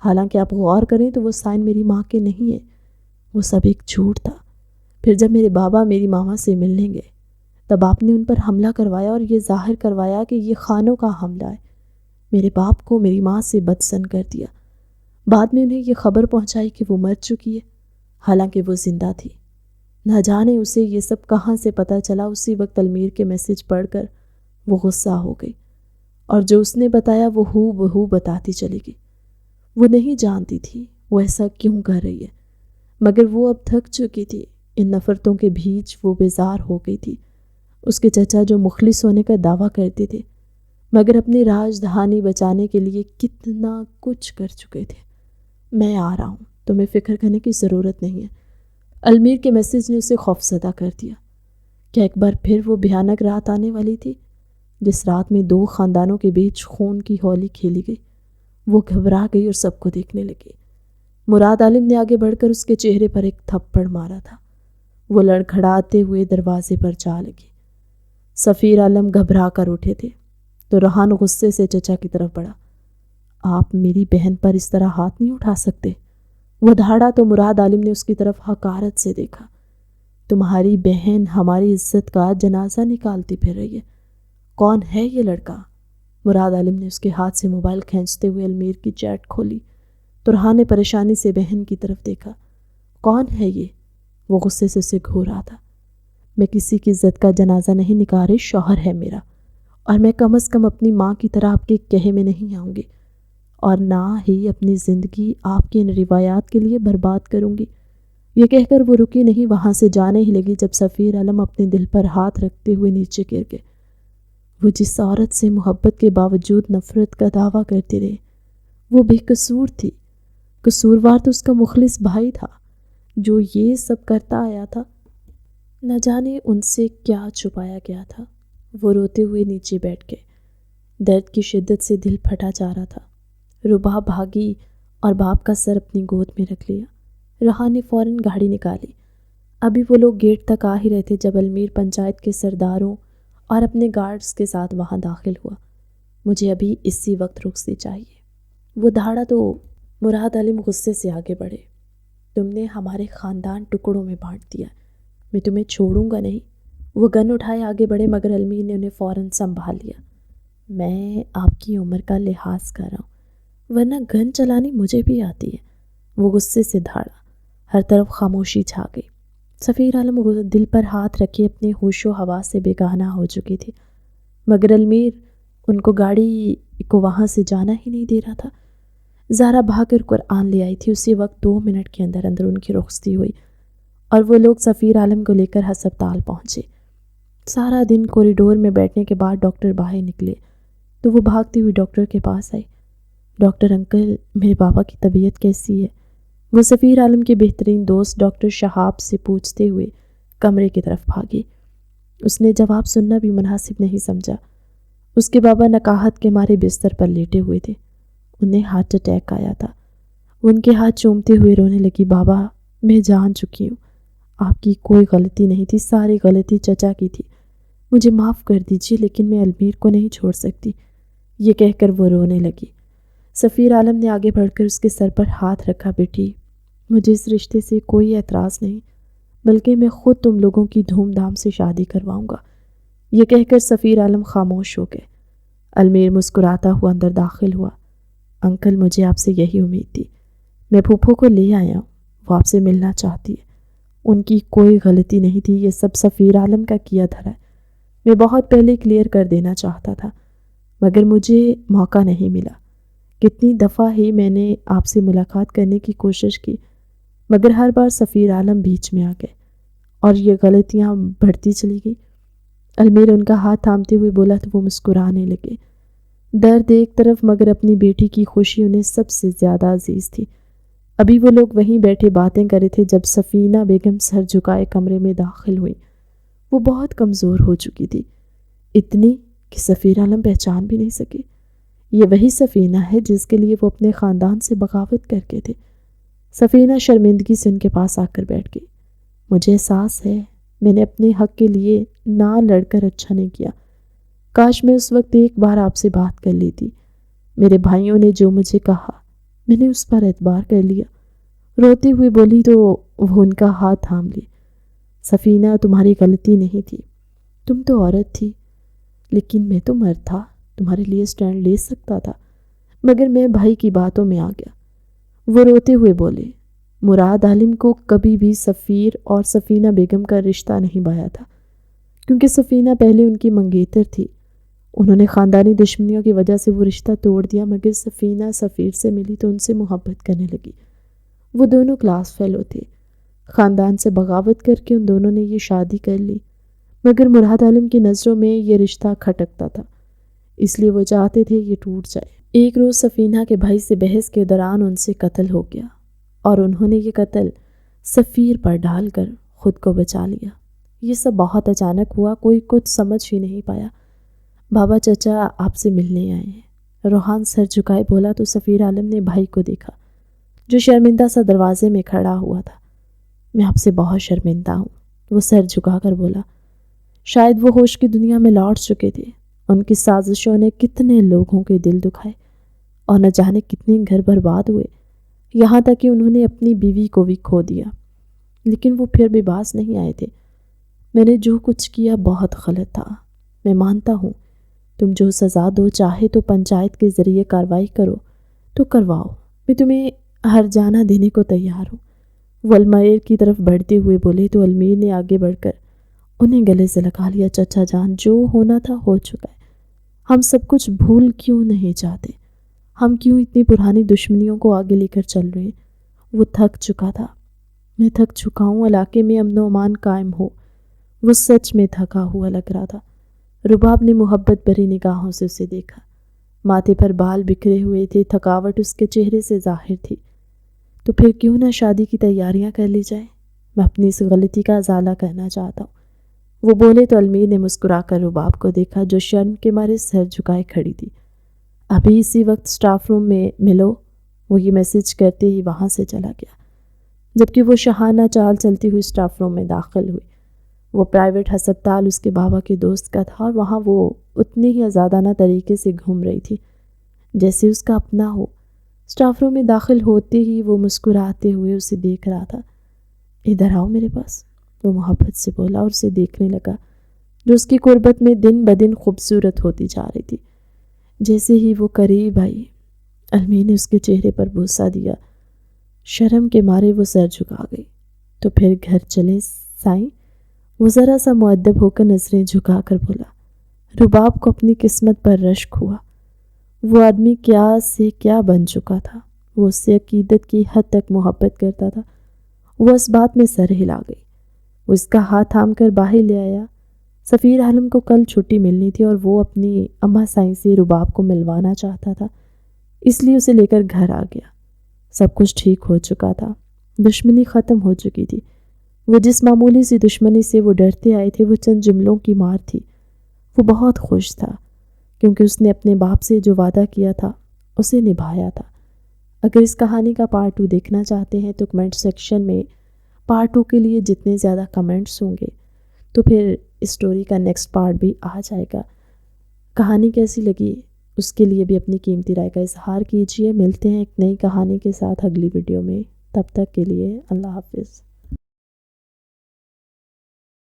حالانکہ آپ غور کریں تو وہ سائن میری ماں کے نہیں ہیں، وہ سب ایک جھوٹ تھا۔ پھر جب میرے بابا میری ماما سے ملنے گئے تب آپ نے ان پر حملہ کروایا اور یہ ظاہر کروایا کہ یہ خانوں کا حملہ ہے۔ میرے باپ کو میری ماں سے بدسن کر دیا، بعد میں انہیں یہ خبر پہنچائی کہ وہ مر چکی ہے، حالانکہ وہ زندہ تھی۔ نہ جانے اسے یہ سب کہاں سے پتہ چلا۔ اسی وقت المیر کے میسج پڑھ کر وہ غصہ ہو گئی، اور جو اس نے بتایا وہ ہو بہو بتاتی چلی گئی۔ وہ نہیں جانتی تھی وہ ایسا کیوں کر رہی ہے، مگر وہ اب تھک چکی تھی ان نفرتوں کے بیچ۔ وہ بیزار ہو گئی تھی۔ اس کے چچا جو مخلص ہونے کا دعویٰ کرتے تھے مگر اپنی راجدھانی بچانے کے لیے کتنا کچھ کر چکے تھے۔ میں آ رہا ہوں، تمہیں فکر کرنے کی ضرورت نہیں ہے۔ المیر کے میسج نے اسے خوفزدہ کر دیا۔ کیا ایک بار پھر وہ بھیانک رات آنے والی تھی جس رات میں 2 خاندانوں کے بیچ خون کی ہولی کھیلی گئی؟ وہ گھبرا گئی اور سب کو دیکھنے لگی۔ مراد عالم نے آگے بڑھ کر اس کے چہرے پر ایک تھپڑ مارا تھا۔ وہ لڑکھڑاتے ہوئے دروازے پر جا لگی۔ سفیر عالم گھبرا کر اٹھے تھے تو ریحان غصے سے چچا کی طرف بڑھا۔ آپ میری بہن پر اس طرح ہاتھ نہیں اٹھا سکتے۔ وہ دھاڑا تو مراد عالم نے اس کی طرف حقارت سے دیکھا۔ تمہاری بہن ہماری عزت کا جنازہ نکالتی پھر رہی ہے۔ کون ہے یہ لڑکا؟ مراد عالم نے اس کے ہاتھ سے موبائل کھینچتے ہوئے المیر کی چیٹ کھولی تو ریحان نے پریشانی سے بہن کی طرف دیکھا۔ کون ہے یہ؟ وہ غصے سے اسے گھور رہا تھا۔ میں کسی کی عزت کا جنازہ نہیں نکال رہی، شوہر ہے میرا، اور میں کم از کم اپنی ماں کی طرح آپ کے کہے میں نہیں آؤں گی، اور نہ ہی اپنی زندگی آپ کی ان روایات کے لیے برباد کروں گی۔ یہ کہہ کر وہ رکی نہیں، وہاں سے جانے ہی لگی جب سفیر عالم اپنے دل پر ہاتھ رکھتے ہوئے نیچے گر گئے۔ وہ جس عورت سے محبت کے باوجود نفرت کا دعویٰ کرتے رہے، وہ بے قصور تھی۔ قصوروار تو اس کا مخلص بھائی تھا جو یہ سب کرتا آیا تھا۔ نہ جانے ان سے کیا چھپایا گیا تھا۔ وہ روتے ہوئے نیچے بیٹھ گئے۔ درد کی شدت سے دل پھٹا جا رہا تھا۔ ربا بھاگی اور باپ کا سر اپنی گود میں رکھ لیا۔ ریحان نے فوراً گاڑی نکالی۔ ابھی وہ لوگ گیٹ تک آ ہی رہے تھے جب المیر پنچایت کے سرداروں اور اپنے گارڈز کے ساتھ وہاں داخل ہوا۔ مجھے ابھی اسی وقت رخصتی چاہیے۔ وہ دھاڑا تو مراد عالم غصے سے آگے بڑھے۔ تم نے ہمارے خاندان ٹکڑوں میں بانٹ دیا، میں تمہیں چھوڑوں گا نہیں۔ وہ گن اٹھائے آگے بڑھے مگر المیر نے انہیں فوراً سنبھال لیا۔ میں آپ کی عمر کا لحاظ کر رہا ہوں، ورنہ گن چلانی مجھے بھی آتی ہے۔ وہ غصے سے دھاڑا۔ ہر طرف خاموشی چھا گئی۔ سفیر عالم دل پر ہاتھ رکھے اپنے ہوش و حواس سے بیگانہ ہو چکی تھی، مگر المیر ان کو گاڑی کو وہاں سے جانا ہی نہیں دے رہا تھا۔ زہرا بھاگ کر قرآن لے آئی تھی۔ اسی وقت 2 منٹ کے اندر اندر ان کی رخصتی ہوئی اور وہ لوگ سفیر عالم کو لے کر ہسپتال پہنچے۔ سارا دن کوریڈور میں بیٹھنے کے بعد ڈاکٹر باہر نکلے تو وہ بھاگتی ہوئی ڈاکٹر کے پاس آئی۔ ڈاکٹر انکل، میرے بابا کی طبیعت کیسی ہے؟ وہ سفیر عالم کے بہترین دوست ڈاکٹر شہاب سے پوچھتے ہوئے کمرے کی طرف بھاگی۔ اس نے جواب سننا بھی مناسب نہیں سمجھا۔ اس کے بابا نکاہت کے مارے بستر پر لیٹے ہوئے تھے۔ انہیں ہارٹ اٹیک آیا تھا۔ وہ ان کے ہاتھ چومتے ہوئے رونے لگی۔ بابا، میں جان چکی ہوں، آپ کی کوئی غلطی نہیں تھی، ساری غلطی چچا کی تھی، مجھے معاف کر دیجیے، لیکن میں المیر کو نہیں چھوڑ سکتی۔ یہ کہہ کر وہ رونے لگی۔ سفیر عالم نے آگے بڑھ کر اس کے سر پر ہاتھ رکھا۔ بیٹی، مجھے اس رشتے سے کوئی اعتراض نہیں، بلکہ میں خود تم لوگوں کی دھوم دھام سے شادی کرواؤں گا۔ یہ کہہ کر سفیر عالم خاموش ہو گئے۔ المیر مسکراتا ہوا اندر داخل ہوا۔ انکل، مجھے آپ سے یہی امید تھی، میں پھوپھو کو لے آیا ہوں، وہ آپ سے ملنا چاہتی ہے۔ ان کی کوئی غلطی نہیں تھی، یہ سب سفیر عالم کا کیا دھرا ہے۔ میں بہت پہلے کلیئر کر دینا چاہتا تھا، مگر مجھے موقع نہیں ملا۔ کتنی دفعہ ہی میں نے آپ سے ملاقات کرنے کی کوشش کی، مگر ہر بار سفیر عالم بیچ میں آ گئے اور یہ غلطیاں بڑھتی چلی گئی۔ المیر ان کا ہاتھ تھامتے ہوئے بولا تو وہ مسکرانے لگے۔ درد ایک طرف مگر اپنی بیٹی کی خوشی انہیں سب سے زیادہ عزیز تھی۔ ابھی وہ لوگ وہیں بیٹھے باتیں کر رہے تھے جب سفینہ بیگم سر جھکائے کمرے میں داخل ہوئی۔ وہ بہت کمزور ہو چکی تھی، اتنی کہ سفیر عالم پہچان بھی نہیں سکے۔ یہ وہی سفینہ ہے جس کے لیے وہ اپنے خاندان سے بغاوت کر کے تھے۔ سفینہ شرمندگی سے ان کے پاس آ کر بیٹھ گئی۔ مجھے احساس ہے میں نے اپنے حق کے لیے نہ لڑ کر اچھا نہیں کیا، کاش میں اس وقت ایک بار آپ سے بات کر لیتی۔ میرے بھائیوں نے جو مجھے کہا میں نے اس پر اعتبار کر لیا۔ روتے ہوئے بولی تو وہ ان کا ہاتھ تھام لی۔ سفینہ، تمہاری غلطی نہیں تھی، تم تو عورت تھی، لیکن میں تو مرد تھا، تمہارے لیے سٹینڈ لے سکتا تھا، مگر میں بھائی کی باتوں میں آ گیا۔ وہ روتے ہوئے بولے، مراد عالم کو کبھی بھی سفیر اور سفینہ بیگم کا رشتہ نہیں بایا تھا، کیونکہ سفینہ پہلے ان کی منگیتر تھی۔ انہوں نے خاندانی دشمنیوں کی وجہ سے وہ رشتہ توڑ دیا، مگر سفینہ سفیر سے ملی تو ان سے محبت کرنے لگی۔ وہ دونوں کلاس فیلو تھے۔ خاندان سے بغاوت کر کے ان دونوں نے یہ شادی کر لی، مگر مراد عالم کی نظروں میں یہ رشتہ کھٹکتا تھا، اس لیے وہ چاہتے تھے یہ ٹوٹ جائے۔ ایک روز سفینہ کے بھائی سے بحث کے دوران ان سے قتل ہو گیا اور انہوں نے یہ قتل سفیر پر ڈال کر خود کو بچا لیا۔ یہ سب بہت اچانک ہوا، کوئی کچھ سمجھ ہی نہیں پایا۔ بابا، چچا آپ سے ملنے آئے ہیں۔ روحان سر جھکائے بولا تو سفیر عالم نے بھائی کو دیکھا جو شرمندہ سا دروازے میں کھڑا ہوا تھا۔ میں آپ سے بہت شرمندہ ہوں، وہ سر جھکا کر بولا۔ شاید وہ ہوش کی دنیا میں لوٹ چکے تھے۔ ان کی سازشوں نے کتنے لوگوں کے دل دکھائے اور نہ جانے کتنے گھر برباد ہوئے، یہاں تک کہ انہوں نے اپنی بیوی کو بھی کھو دیا، لیکن وہ پھر بھی باز نہیں آئے تھے۔ میں نے جو کچھ کیا بہت غلط تھا، میں مانتا ہوں۔ تم جو سزا دو، چاہے تو پنچایت کے ذریعے کارروائی کرو تو کرواؤ، میں تمہیں ہر جانہ دینے کو تیار ہوں۔ وہ المیر کی طرف بڑھتے ہوئے بولے تو المیر نے آگے بڑھ کر انہیں گلے سے لگا لیا۔ چچا جان، جو ہونا تھا ہو چکا ہے، ہم سب کچھ بھول کیوں نہیں جاتے؟ ہم کیوں اتنی پرانی دشمنیوں کو آگے لے کر چل رہے ہیں؟ وہ تھک چکا تھا۔ میں تھک چکا ہوں، علاقے میں امن و امان قائم ہو۔ وہ سچ میں تھکا ہوا لگ رہا تھا۔ رباب نے محبت بھری نگاہوں سے اسے دیکھا۔ ماتھے پر بال بکھرے ہوئے تھے، تھکاوٹ اس کے چہرے سے ظاہر تھی۔ تو پھر کیوں نہ شادی کی تیاریاں کر لی جائیں؟ میں اپنی اس غلطی کا ازالہ کرنا چاہتا ہوں۔ وہ بولے تو المیر نے مسکرا کر رباب کو دیکھا، جو شرم کے مارے سر جھکائے کھڑی تھی۔ ابھی اسی وقت اسٹاف روم میں ملو، وہ یہ میسج کرتے ہی وہاں سے چلا گیا، جبکہ وہ شاہانہ چال چلتی ہوئی اسٹاف روم میں داخل ہوئی۔ وہ پرائیویٹ ہسپتال اس کے بابا کے دوست کا تھا اور وہاں وہ اتنے ہی آزادانہ طریقے سے گھوم رہی تھی جیسے اس کا اپنا ہو۔ اسٹاف روم میں داخل ہوتے ہی وہ مسکراتے ہوئے اسے دیکھ رہا تھا۔ ادھر آؤ میرے پاس، وہ محبت سے بولا اور اسے دیکھنے لگا، جو اس کی قربت میں دن بدن خوبصورت ہوتی جا رہی تھی۔ جیسے ہی وہ قریب آئی، المیر نے اس کے چہرے پر بوسہ دیا۔ شرم کے مارے وہ سر جھکا گئی۔ تو پھر گھر چلے سائیں، وہ ذرا سا مؤدب ہو کر نظریں جھکا کر بولا۔ رباب کو اپنی قسمت پر رشک ہوا۔ وہ آدمی کیا سے کیا بن چکا تھا۔ وہ اس سے عقیدت کی حد تک محبت کرتا تھا۔ وہ اس بات میں سر ہلا گئی۔ وہ اس کا ہاتھ تھام کر باہر لے آیا۔ سفیر عالم کو کل چھٹی ملنی تھی اور وہ اپنی اماں سائیں سے رباب کو ملوانا چاہتا تھا، اس لیے اسے لے کر گھر آ گیا۔ سب کچھ ٹھیک ہو چکا تھا، دشمنی ختم ہو چکی تھی۔ وہ جس معمولی سی دشمنی سے وہ ڈرتے آئے تھے، وہ چند جملوں کی مار تھی۔ وہ بہت خوش تھا کیونکہ اس نے اپنے باپ سے جو وعدہ کیا تھا اسے نبھایا تھا۔ اگر اس کہانی کا پارٹ 2 دیکھنا چاہتے ہیں تو کمنٹ سیکشن میں پارٹ 2 کے لیے جتنے زیادہ کمنٹس ہوں گے تو پھر اسٹوری کا نیکسٹ پارٹ بھی آ جائے گا۔ کہانی کیسی لگی اس کے لیے بھی اپنی قیمتی رائے کا اظہار کیجیے۔ ملتے ہیں ایک نئی کہانی کے ساتھ اگلی ویڈیو میں، تب تک کے لیے اللہ حافظ۔